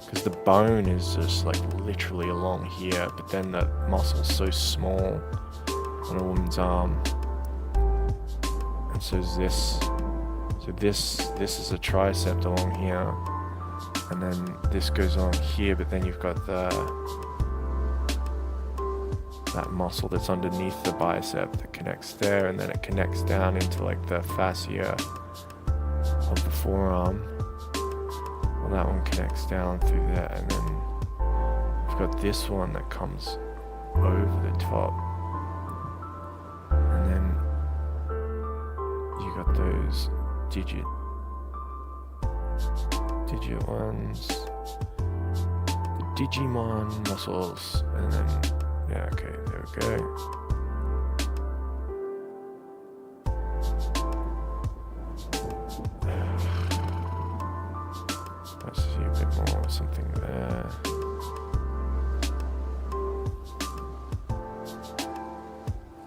because the bone is just like literally along here, but then the muscle's so small on a woman's arm. So this is a tricep along here, and then this goes on here, but then you've got that muscle that's underneath the bicep that connects there, and then it connects down into like the fascia of the forearm. Well, that one connects down through there, and then you've got this one that comes over the top, and then you got those digit ones, the Digimon muscles, and then yeah, okay, there we go. Let's see a bit more, something there.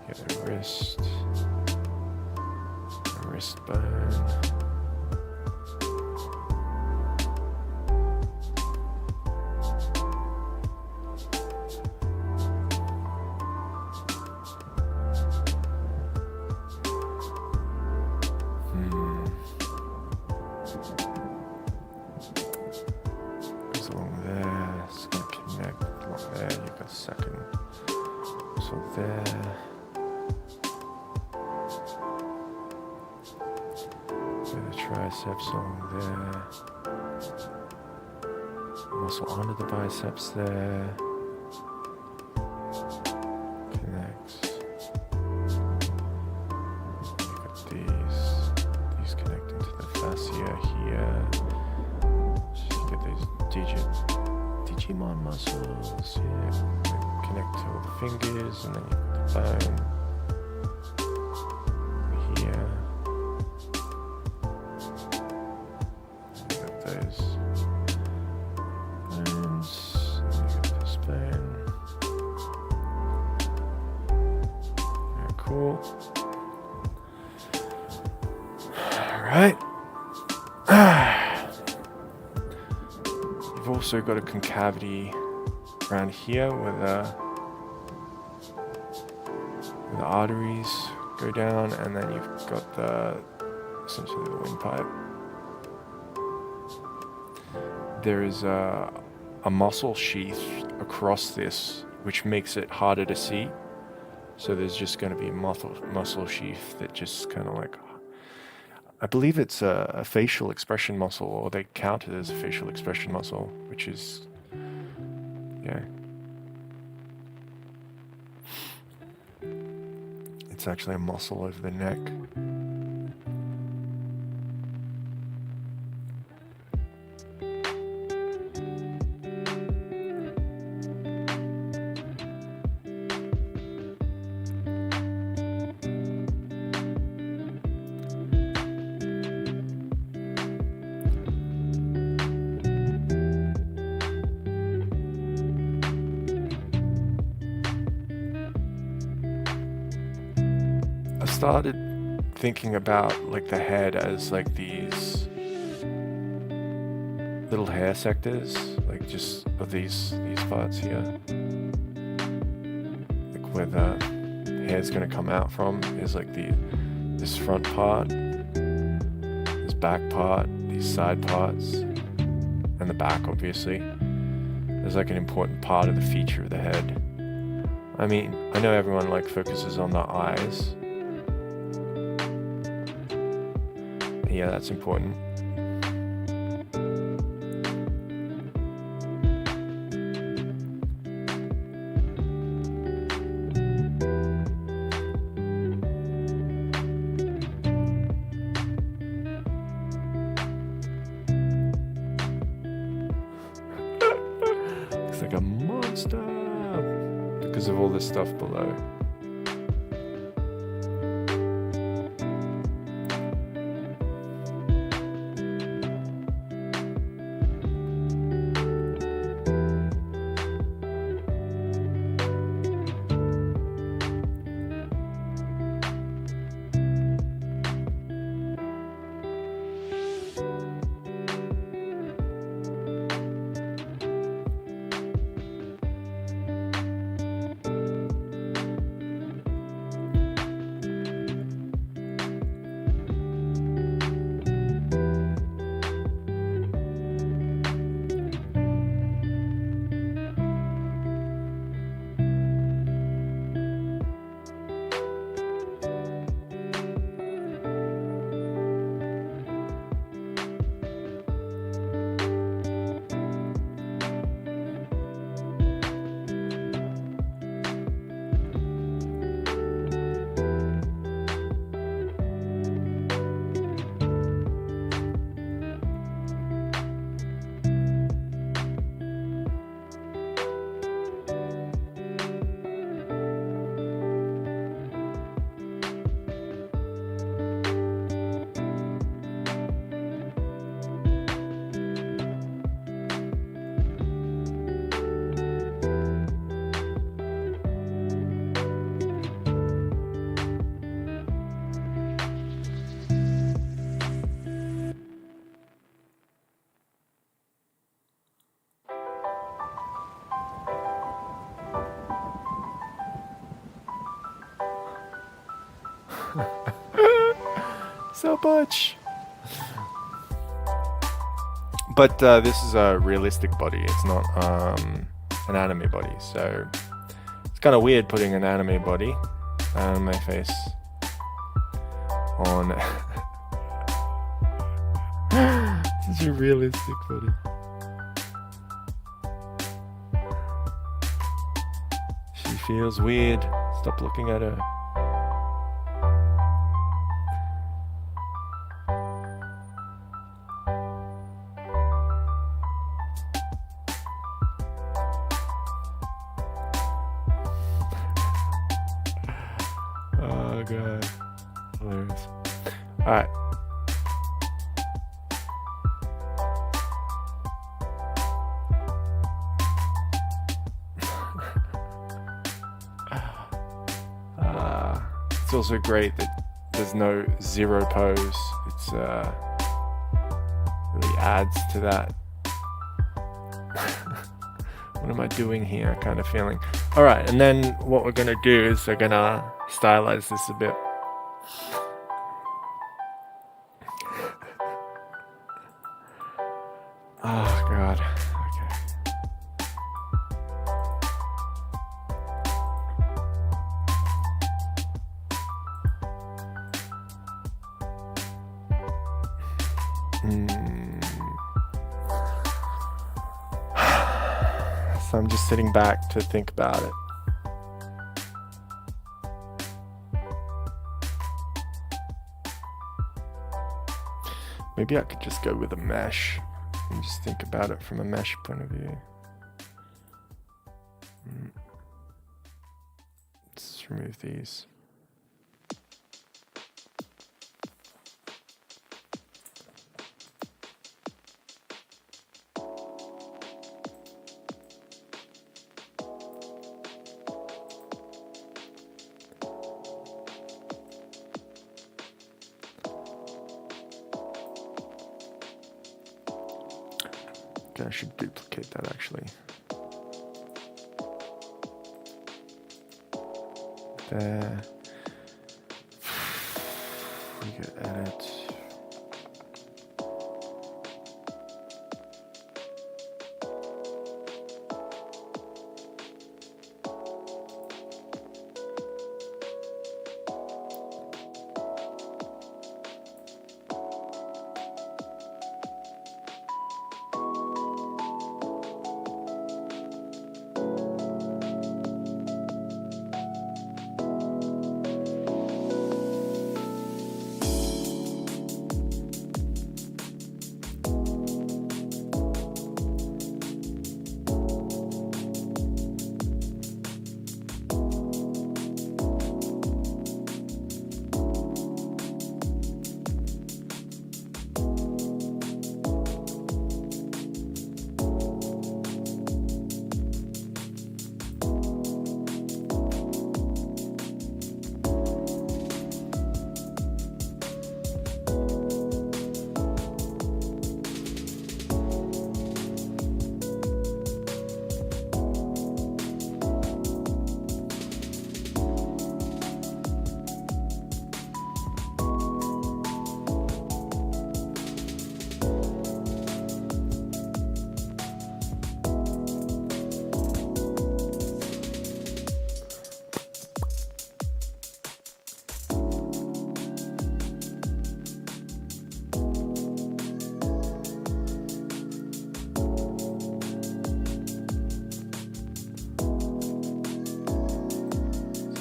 Get the wrist. Wrist bone. Goes along there. It's gonna connect along there. You've got a second. So there. The triceps along there, muscle under the biceps there, connects. You got these connecting to the fascia here. So you get those Digimon muscles here, they connect to all the fingers, and then you got the bone here. Cool. Alright. You've also got a concavity around here where the arteries go down, and then you've got essentially the windpipe. There is a muscle sheath across this, which makes it harder to see. So there's just going to be a muscle sheath that just kind of like, I believe it's a facial expression muscle, or they count it as a facial expression muscle, which is, yeah. It's actually a muscle over the neck. Started thinking about like the head as like these little hair sectors, like just of these parts here, like where the hair's gonna come out from is like this front part, this back part, these side parts, and the back obviously. There's like an important part of the feature of the head. I mean, I know everyone like focuses on the eyes. Yeah, that's important. Looks like a monster because of all this stuff below. So much. But this is a realistic body. It's not an anime body. So it's kind of weird putting an anime body, my face, on such a realistic body. She feels weird. Stop looking at her. Oh god, hilarious. All right. It's also great that there's no zero pose. It's really adds to that. What am I doing here kind of feeling. All right, and then what we're gonna do is we're gonna stylize this a bit. Oh god. So I'm just sitting back to think about it. Maybe I could just go with a mesh and just think about it from a mesh point of view. Let's remove these. Okay, I should duplicate that actually. there. We could edit.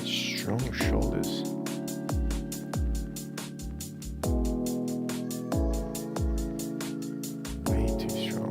Strong shoulders. Way too strong.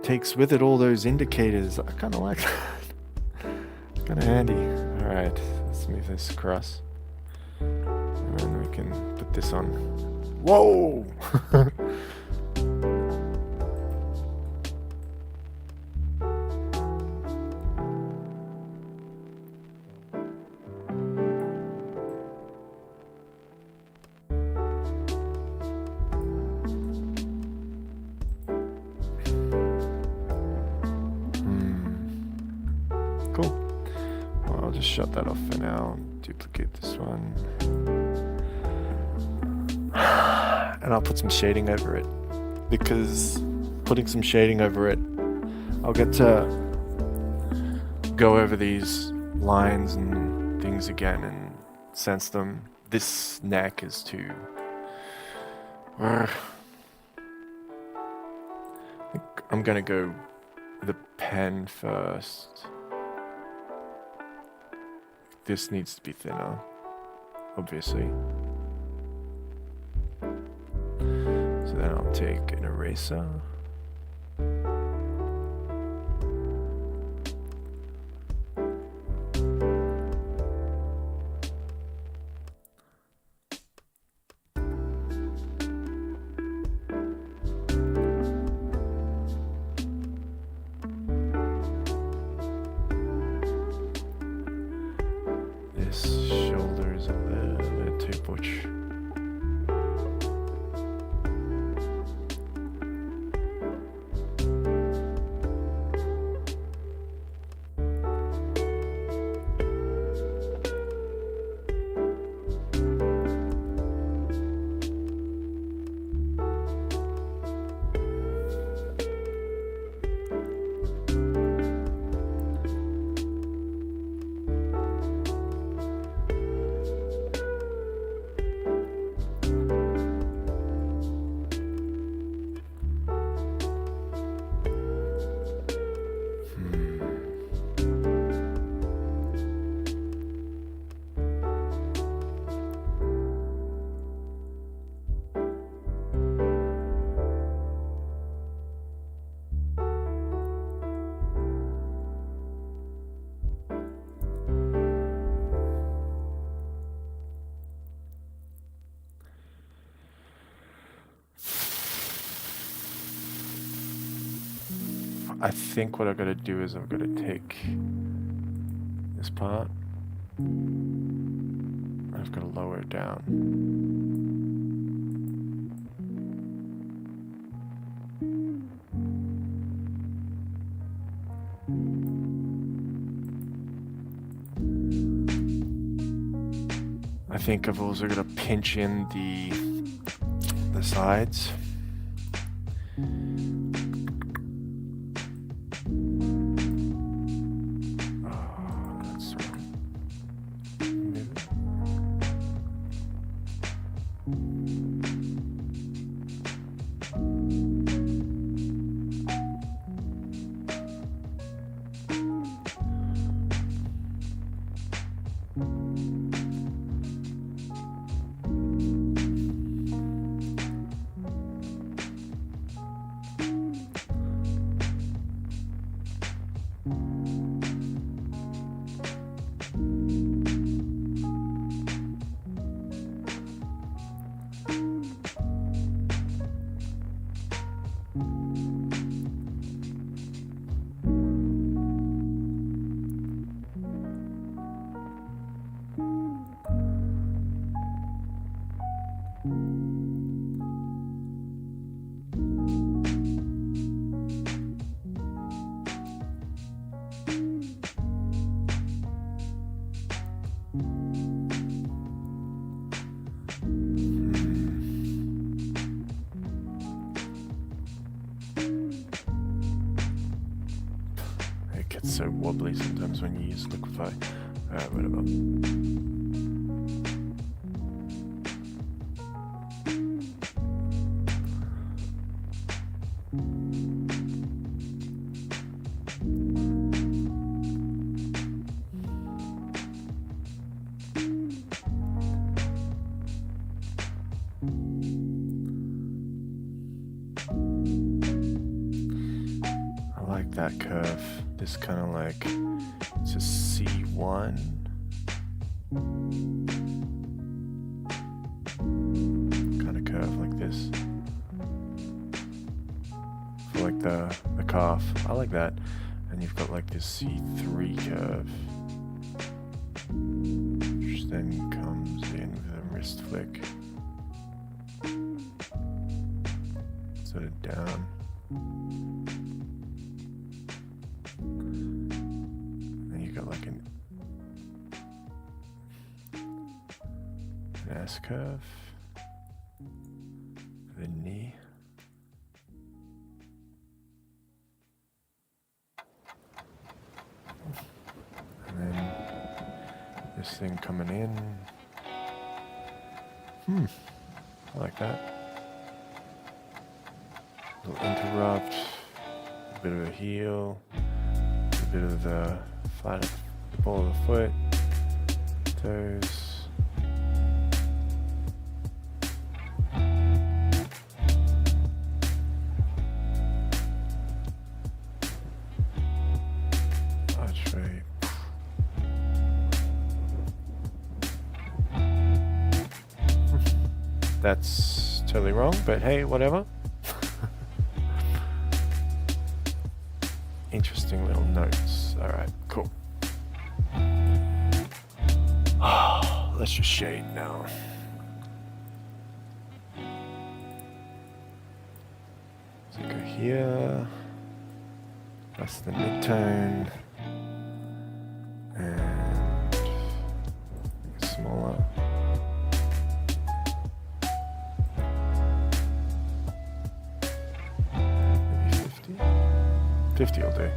Takes with it all those indicators. I kind of like that. Kind of handy. All right, let's move this across, and then we can put this on. Whoa! Cool. Well, I'll just shut that off for now. Duplicate this one. And I'll put some shading over it. Because putting some shading over it, I'll get to go over these lines and things again and sense them. This neck is too... I think I'm gonna go with a pen first. This needs to be thinner, obviously. So then I'll take an eraser. This shoulder is a little bit too butch. I think what I've got to do is I've got to take this part and I've got to lower it down. I think I've also got to pinch in the sides. Oh, that's wrong. Move it. It gets so wobbly sometimes when you use liquify. Alright, whatever. I like that curve. This kind of like, it's a C1. Kind of curve like this. For like the calf. I like that. And you've got like this C3 curve. Which then comes in with a wrist flick. Sort of down. Then you got like an S curve for the knee. And then this thing coming in. I like that. Little interrupt, a bit of a heel, a bit of the flat of the ball of the foot, toes. Arch shape. That's totally wrong, but hey, whatever. Interesting little notes. Alright, cool. Let's just shade now. So go here. That's the midtone. And make it smaller. Maybe 50? 50 will do.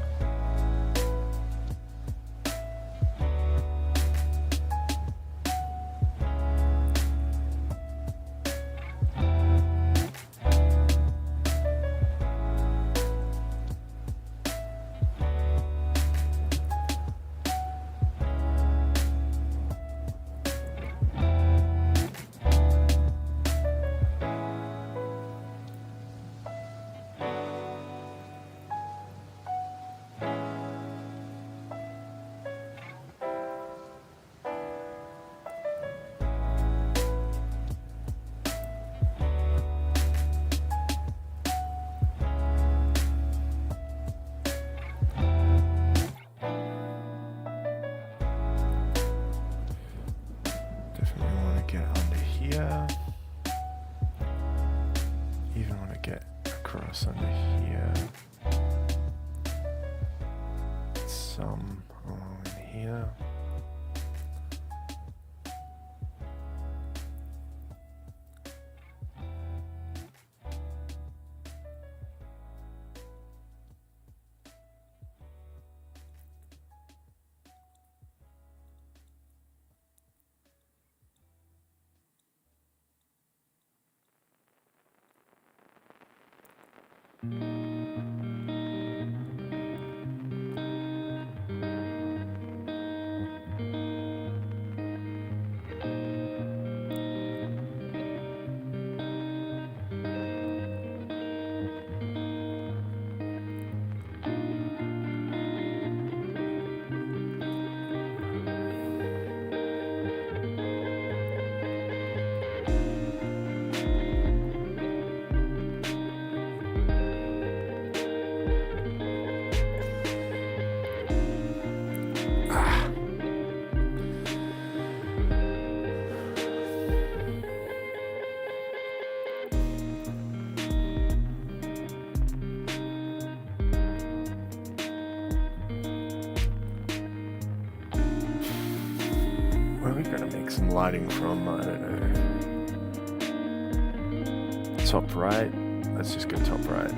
get under here. Even want to get across under here. Some along in here. Where are we gonna make some lighting from? I don't know. Top right. Let's just go top right.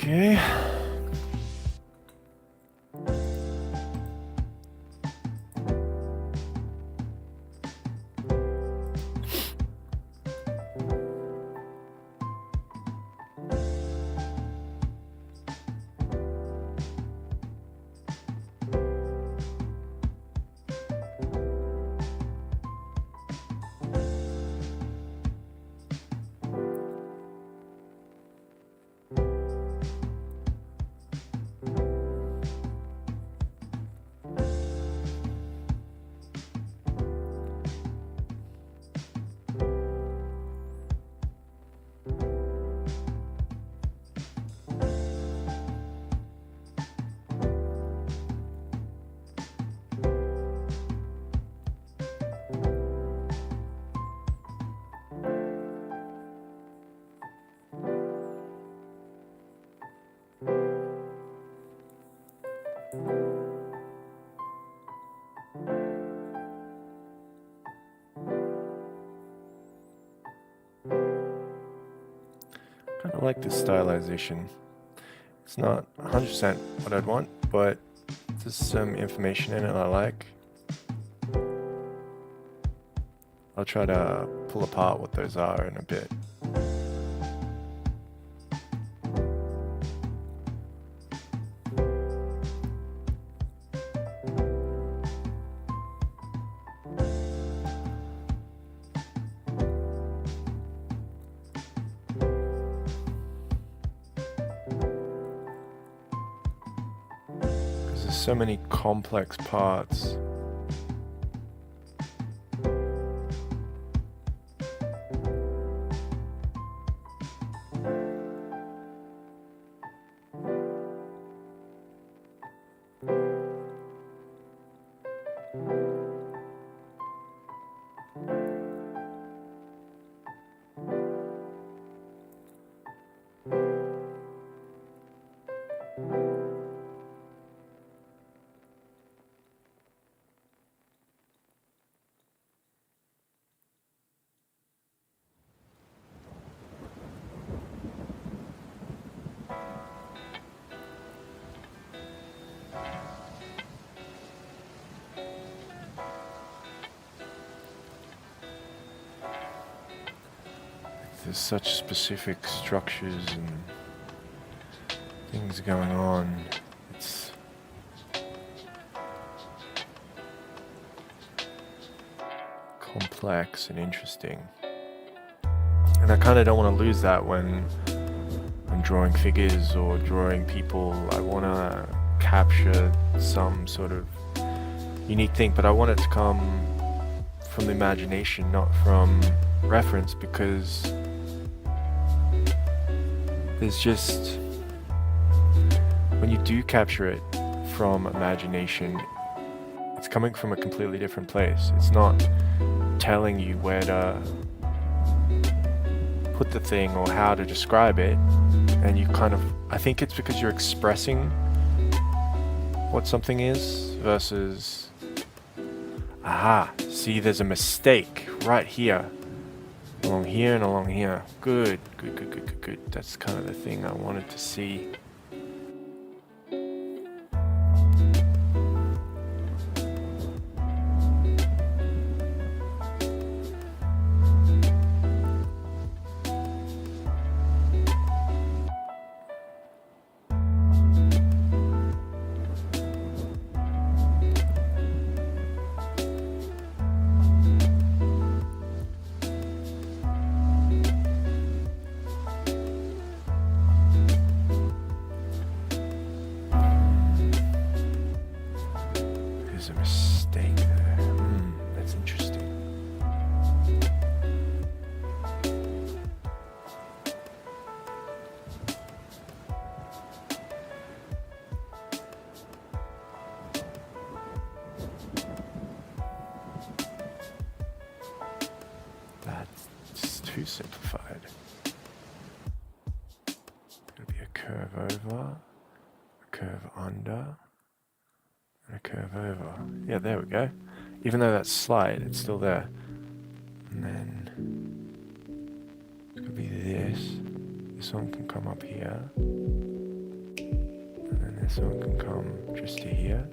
Okay. Kind of like this stylization. It's not 100% what I'd want, but there's some information in it I like. I'll try to pull apart what those are in a bit. There's so many complex parts. There's such specific structures and things going on. It's complex and interesting. And I kind of don't want to lose that when I'm drawing figures or drawing people. I want to capture some sort of unique thing, but I want it to come from the imagination, not from reference, because there's just, when you do capture it from imagination, it's coming from a completely different place. It's not telling you where to put the thing or how to describe it, and you kind of, I think it's because you're expressing what something is versus, aha, see, there's a mistake right here, along here and along here. Good. That's kind of the thing I wanted to see. There's a mistake there. That's interesting. That's too simplified. It'll be a curve over, a curve under, and a curve over. Yeah, there we go. Even though that's slight, it's still there. And then it's gonna be this. This one can come up here. And then this one can come just to here.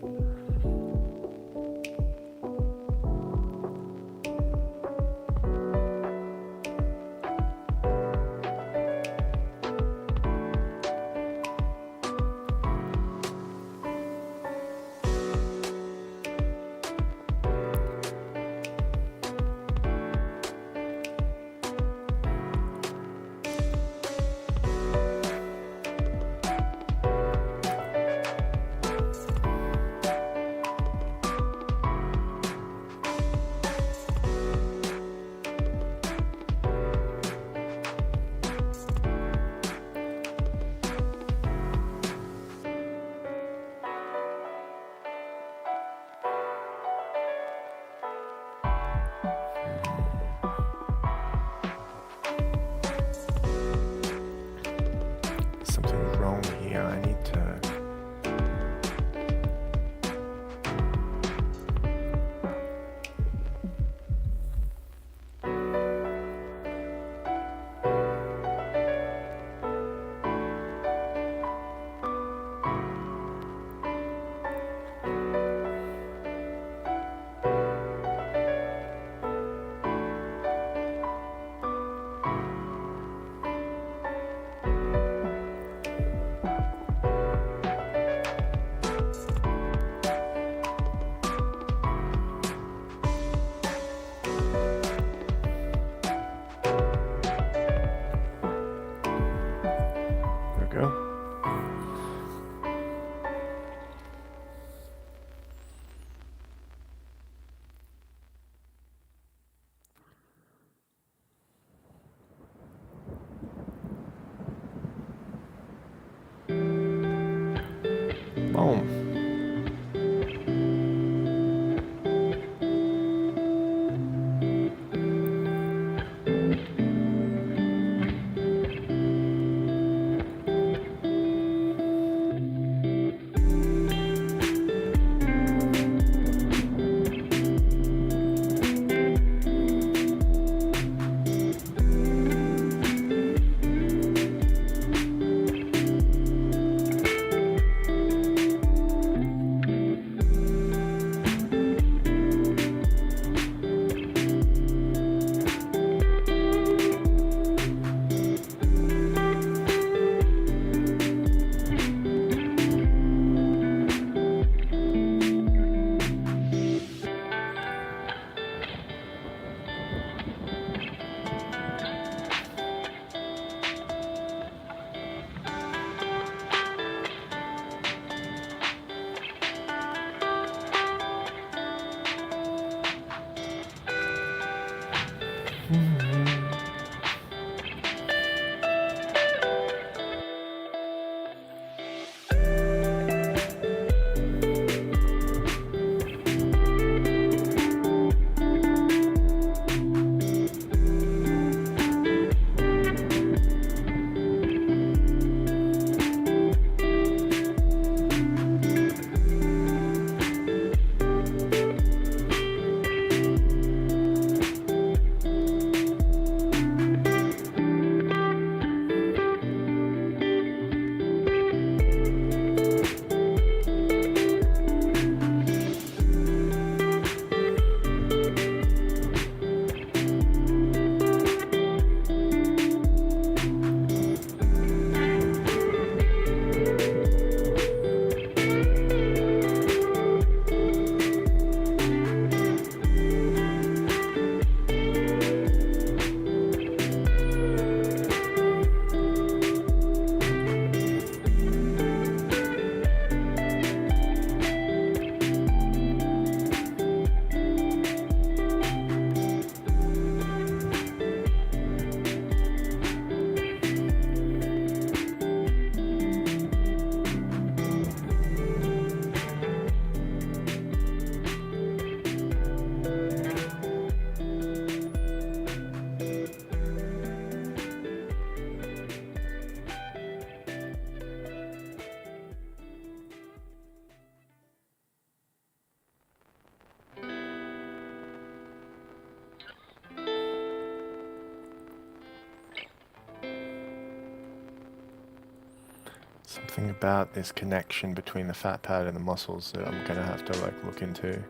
Something about this connection between the fat pad and the muscles that I'm gonna have to like look into.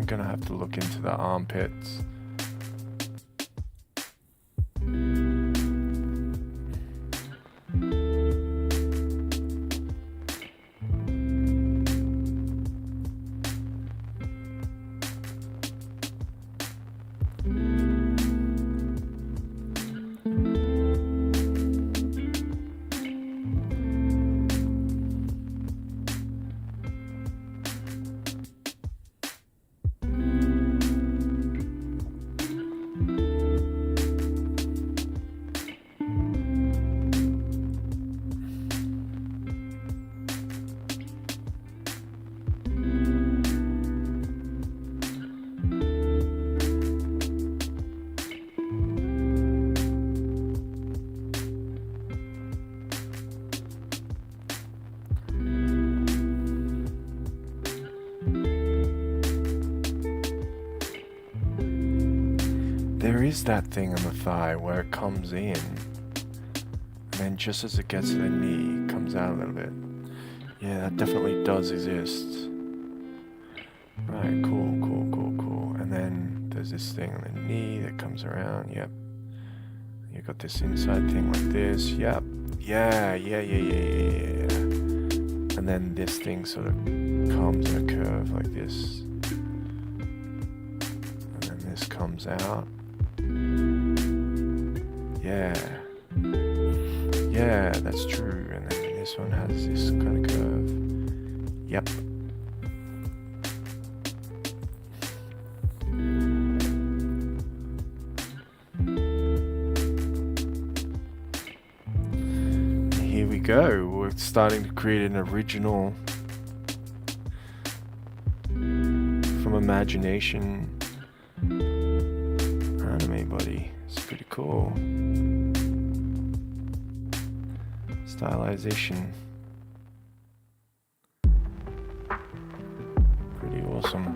Gonna have to look into the armpits. There is that thing on the thigh where it comes in, and then just as it gets to the knee, it comes out a little bit. Yeah, that definitely does exist. Right, cool. And then there's this thing on the knee that comes around, yep. You got this inside thing like this, yep. Yeah. And then this thing sort of comes in a curve like this. And then this comes out. Yeah, that's true. And then this one has this kind of curve. Yep. Here we go. We're starting to create an original from imagination anime body. It's pretty cool. Stylization. Pretty awesome.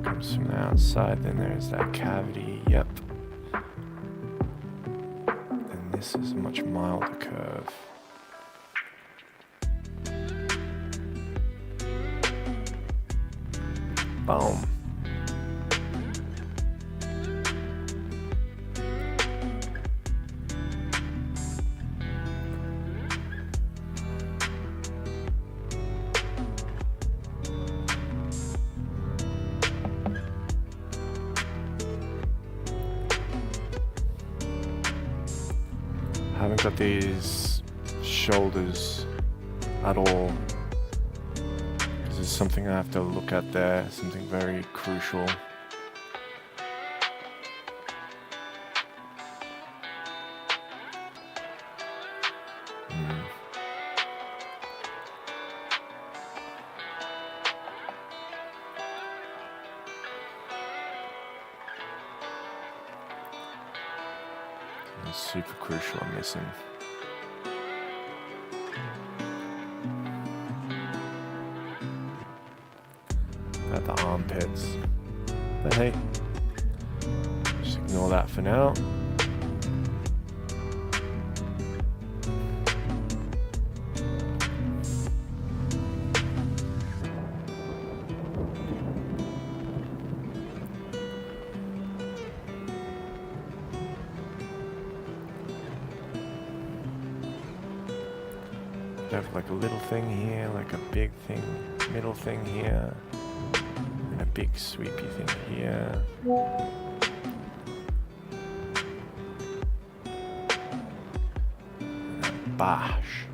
Comes from the outside, then there's that cavity, yep. And this is a much milder curve. Boom. haven't got these shoulders at all. This is something I have to look at there, something very crucial. It's super crucial I'm missing. At the armpits. But hey, just ignore that for now. Have like a little thing here, like a big thing, middle thing here, and a big sweepy thing here. And a bash.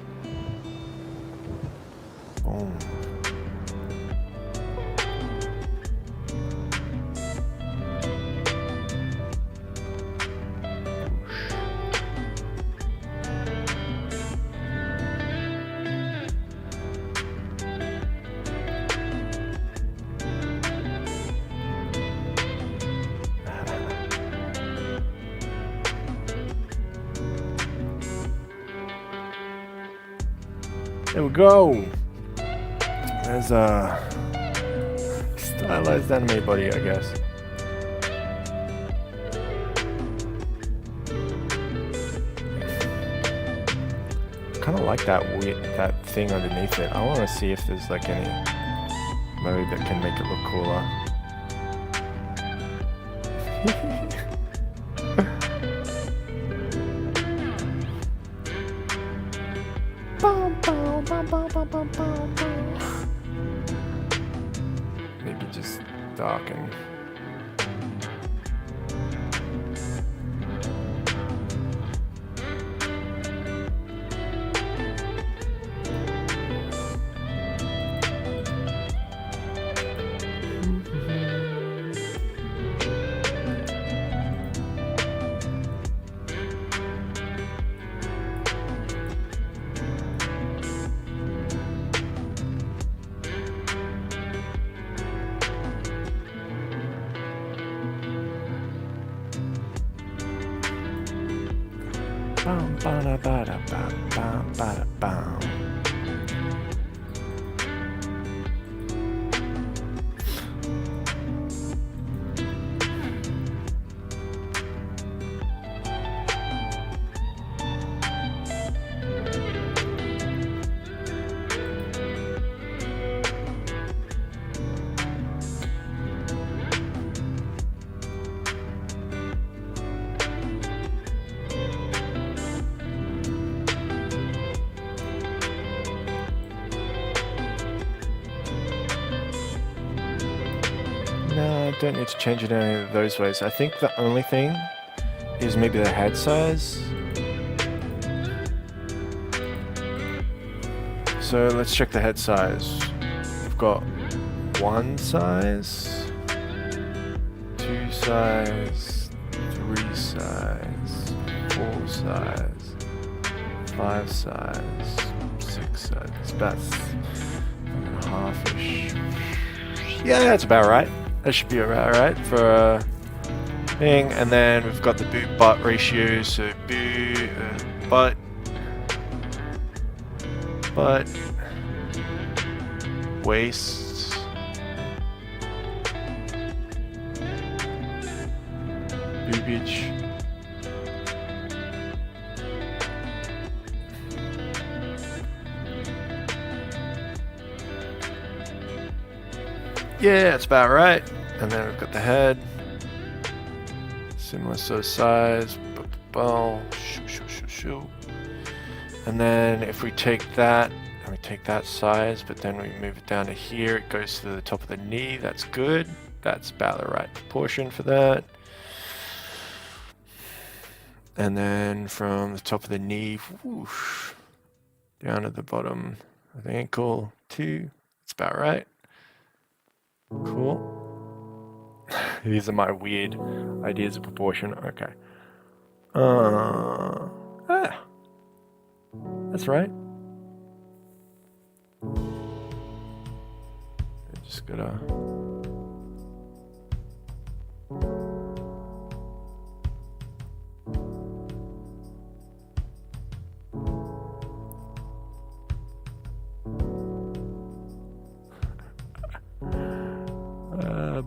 Boom. There we go. There's a stylized anime body, I guess. Kind of like that thing underneath it. I want to see if there's like any mode that can make it look cooler. Maybe just darken. Bum, ba-da, ba-da, bum, bum, ba-da, bum. No, I don't need to change it in any of those ways. I think the only thing is maybe the head size. So let's check the head size. We've got 1 size, 2 size, 3 size, 4 size, 5 size, 6 size. It's about 1.5-ish. Yeah, that's about right. That should be about right for a thing. And then we've got the boot butt ratio. So boot, butt, waist, boobage, yeah, that's about right. And then we've got the head, similar sort of size. And then if we take that and we take that size, but then we move it down to here, it goes to the top of the knee. That's good. That's about the right proportion for that. And then from the top of the knee, whoosh, down to the bottom of the ankle, 2. That's about right. Cool. These are my weird ideas of proportion. Okay. That's right. I just gotta.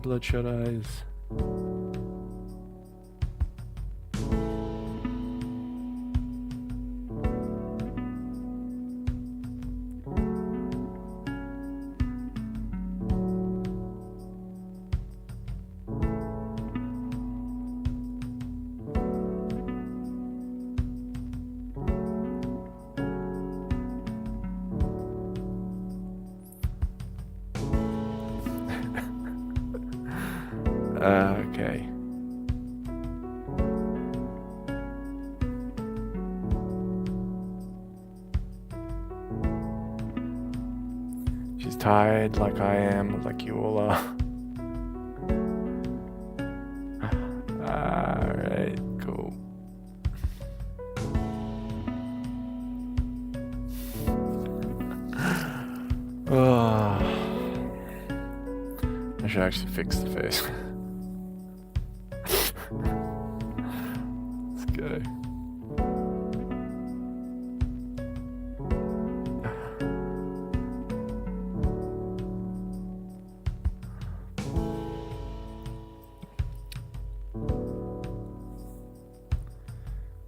Bloodshot eyes. Okay. She's tired like I am, like you all are. Alright, cool. I should actually fix the face. Let's go.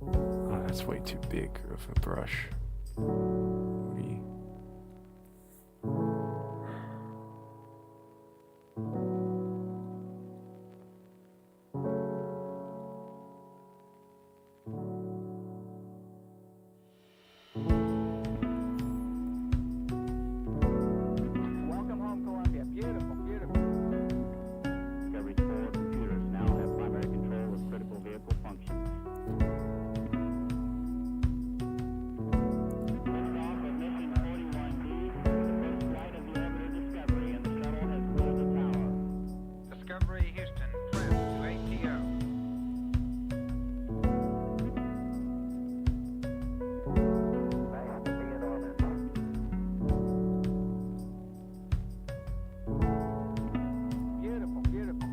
Oh, that's way too big of a brush. Welcome home, Columbia. Beautiful, beautiful. Discovery's 4 computers now have primary control of critical vehicle functions. Liftoff of mission 41B, the first flight of the orbiter Discovery, and the shuttle has cleared the tower. Discovery Houston, trim to ATO. Nice to be in orbit. Beautiful, beautiful.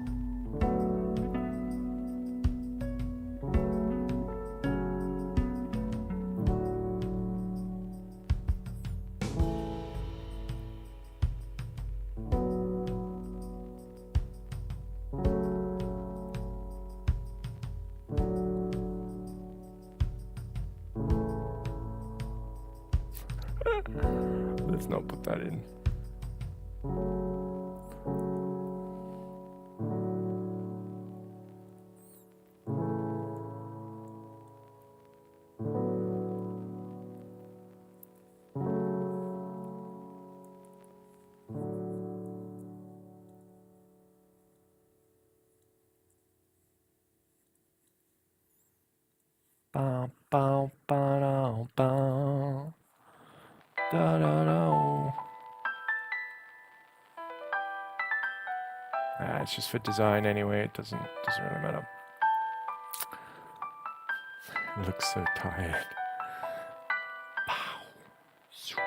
Let's not put that in. Bow, bow, bow, bow. Da da da. It's just for design anyway. It doesn't really matter. It looks so tired. Pow. Shoo, shoo.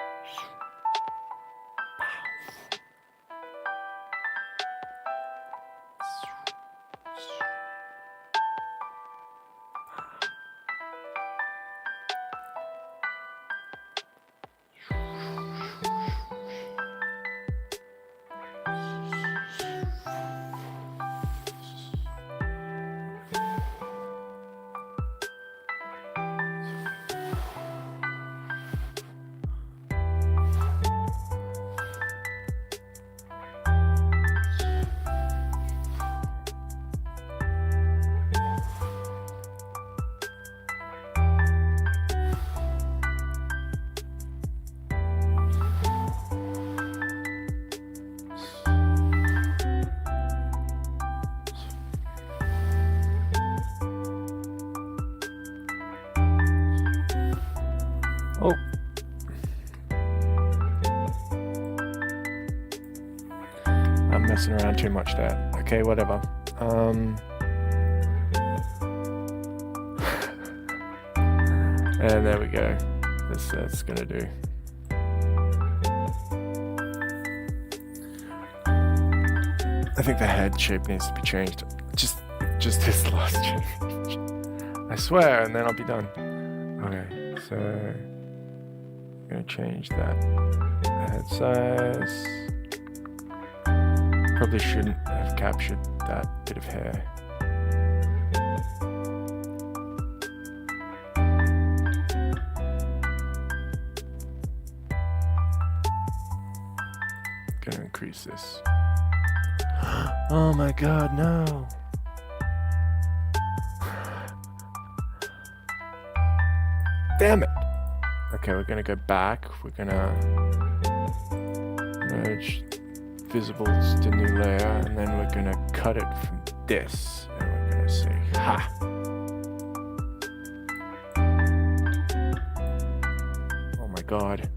Pow. Shoo, shoo. messing around too much there. Okay, whatever. And there we go. That's gonna do. I think the head shape needs to be changed. Just this last change. I swear, and then I'll be done. Okay, so I'm gonna change that head size. Probably shouldn't have captured that bit of hair. Gonna increase this. Oh my god, no. Damn it. Okay, we're gonna go back. We're gonna merge visibles to new layer, and then we're gonna cut it from this. And we're gonna say, ha. Oh my god.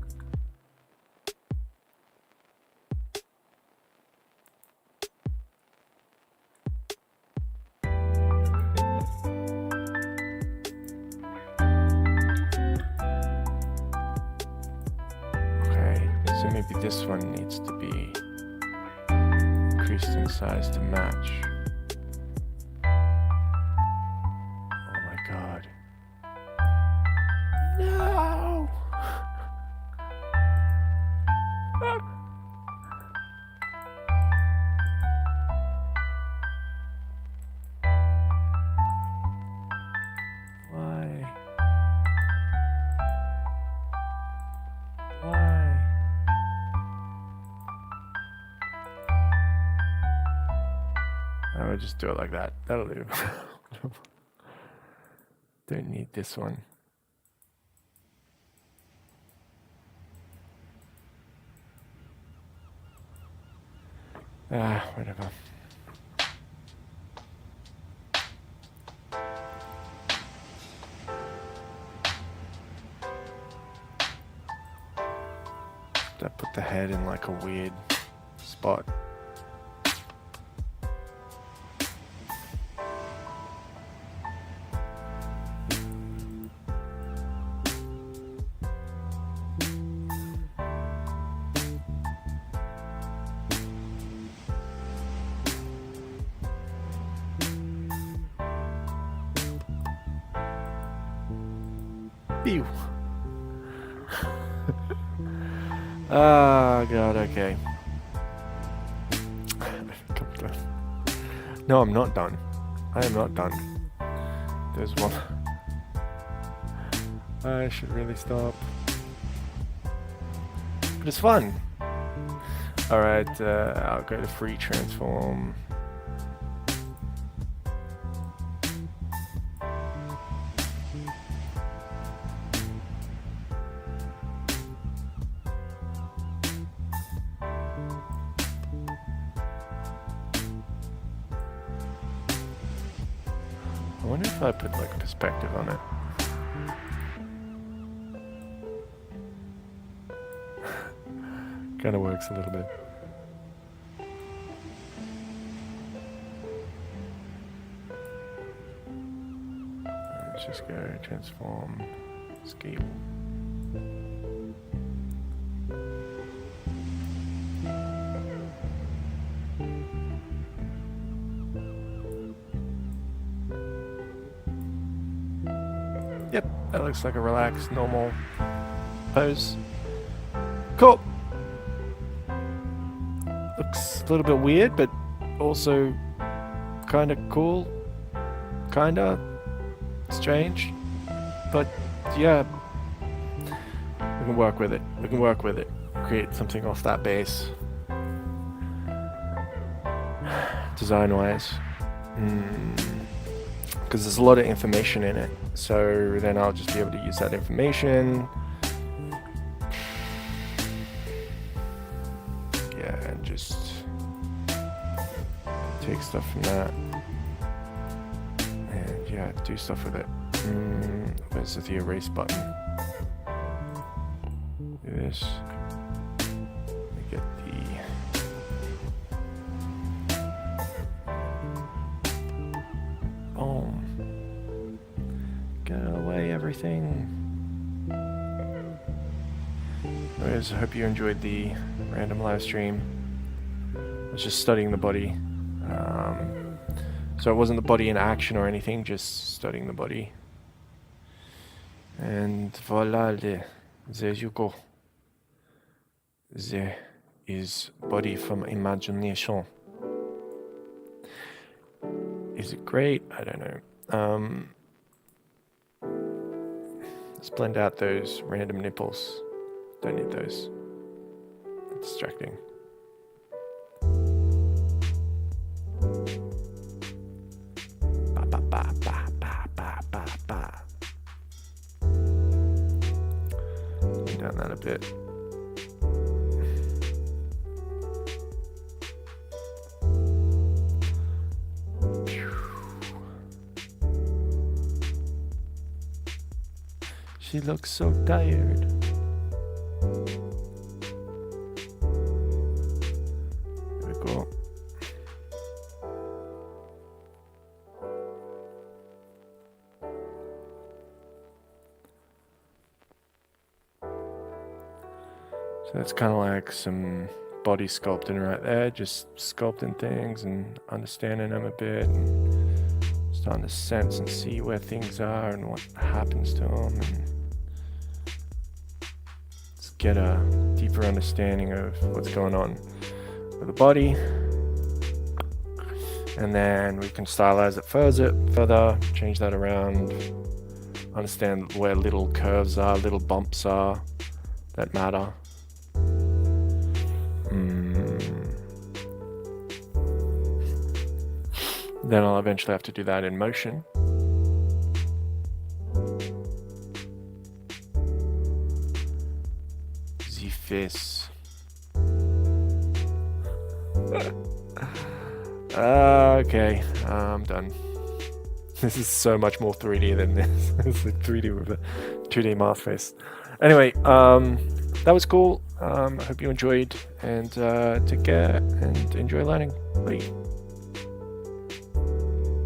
So maybe this one needs to be increased in size to match. Oh my god. No! Why? Why? I would just do it like that. That'll do. Don't need this one. Whatever. I put the head in like a weird spot. Pew. Oh god, okay. No, I'm not done. I am not done. There's one. I should really stop. But it's fun. Alright, I'll go to free transform. I wonder if I put like a perspective on it. Kind of works a little bit. Let's just go transform, scale. Yep, that looks like a relaxed, normal pose. Cool. Looks a little bit weird, but also kind of cool. Kind of strange. But yeah, we can work with it. We can work with it. Create something off that base. Design-wise. Because there's a lot of information in it, so then I'll just be able to use that information, yeah, and just take stuff from that, and yeah, do stuff with it. Where's the erase button? Do this. Let me get the everything. Anyways, I hope you enjoyed the random live stream. I was just studying the body. So it wasn't the body in action or anything, just studying the body. And voila, there you go. There is body from imagination. Is it great? I don't know. Let's blend out those random nipples. Don't need those. It's distracting. Ba ba ba ba ba ba ba ba. Down that a bit. She looks so tired. There we go. So that's kind of like some body sculpting right there, just sculpting things and understanding them a bit, and starting to sense and see where things are and what happens to them, and just get a deeper understanding of what's going on with the body. And then we can stylize it further, change that around, understand where little curves are, little bumps are that matter. Then I'll eventually have to do that in motion. The face. Okay, I'm done. This is so much more 3D than this. It's like 3D with a 2D mask face. Anyway, that was cool. I hope you enjoyed, and take care and enjoy learning. Bye.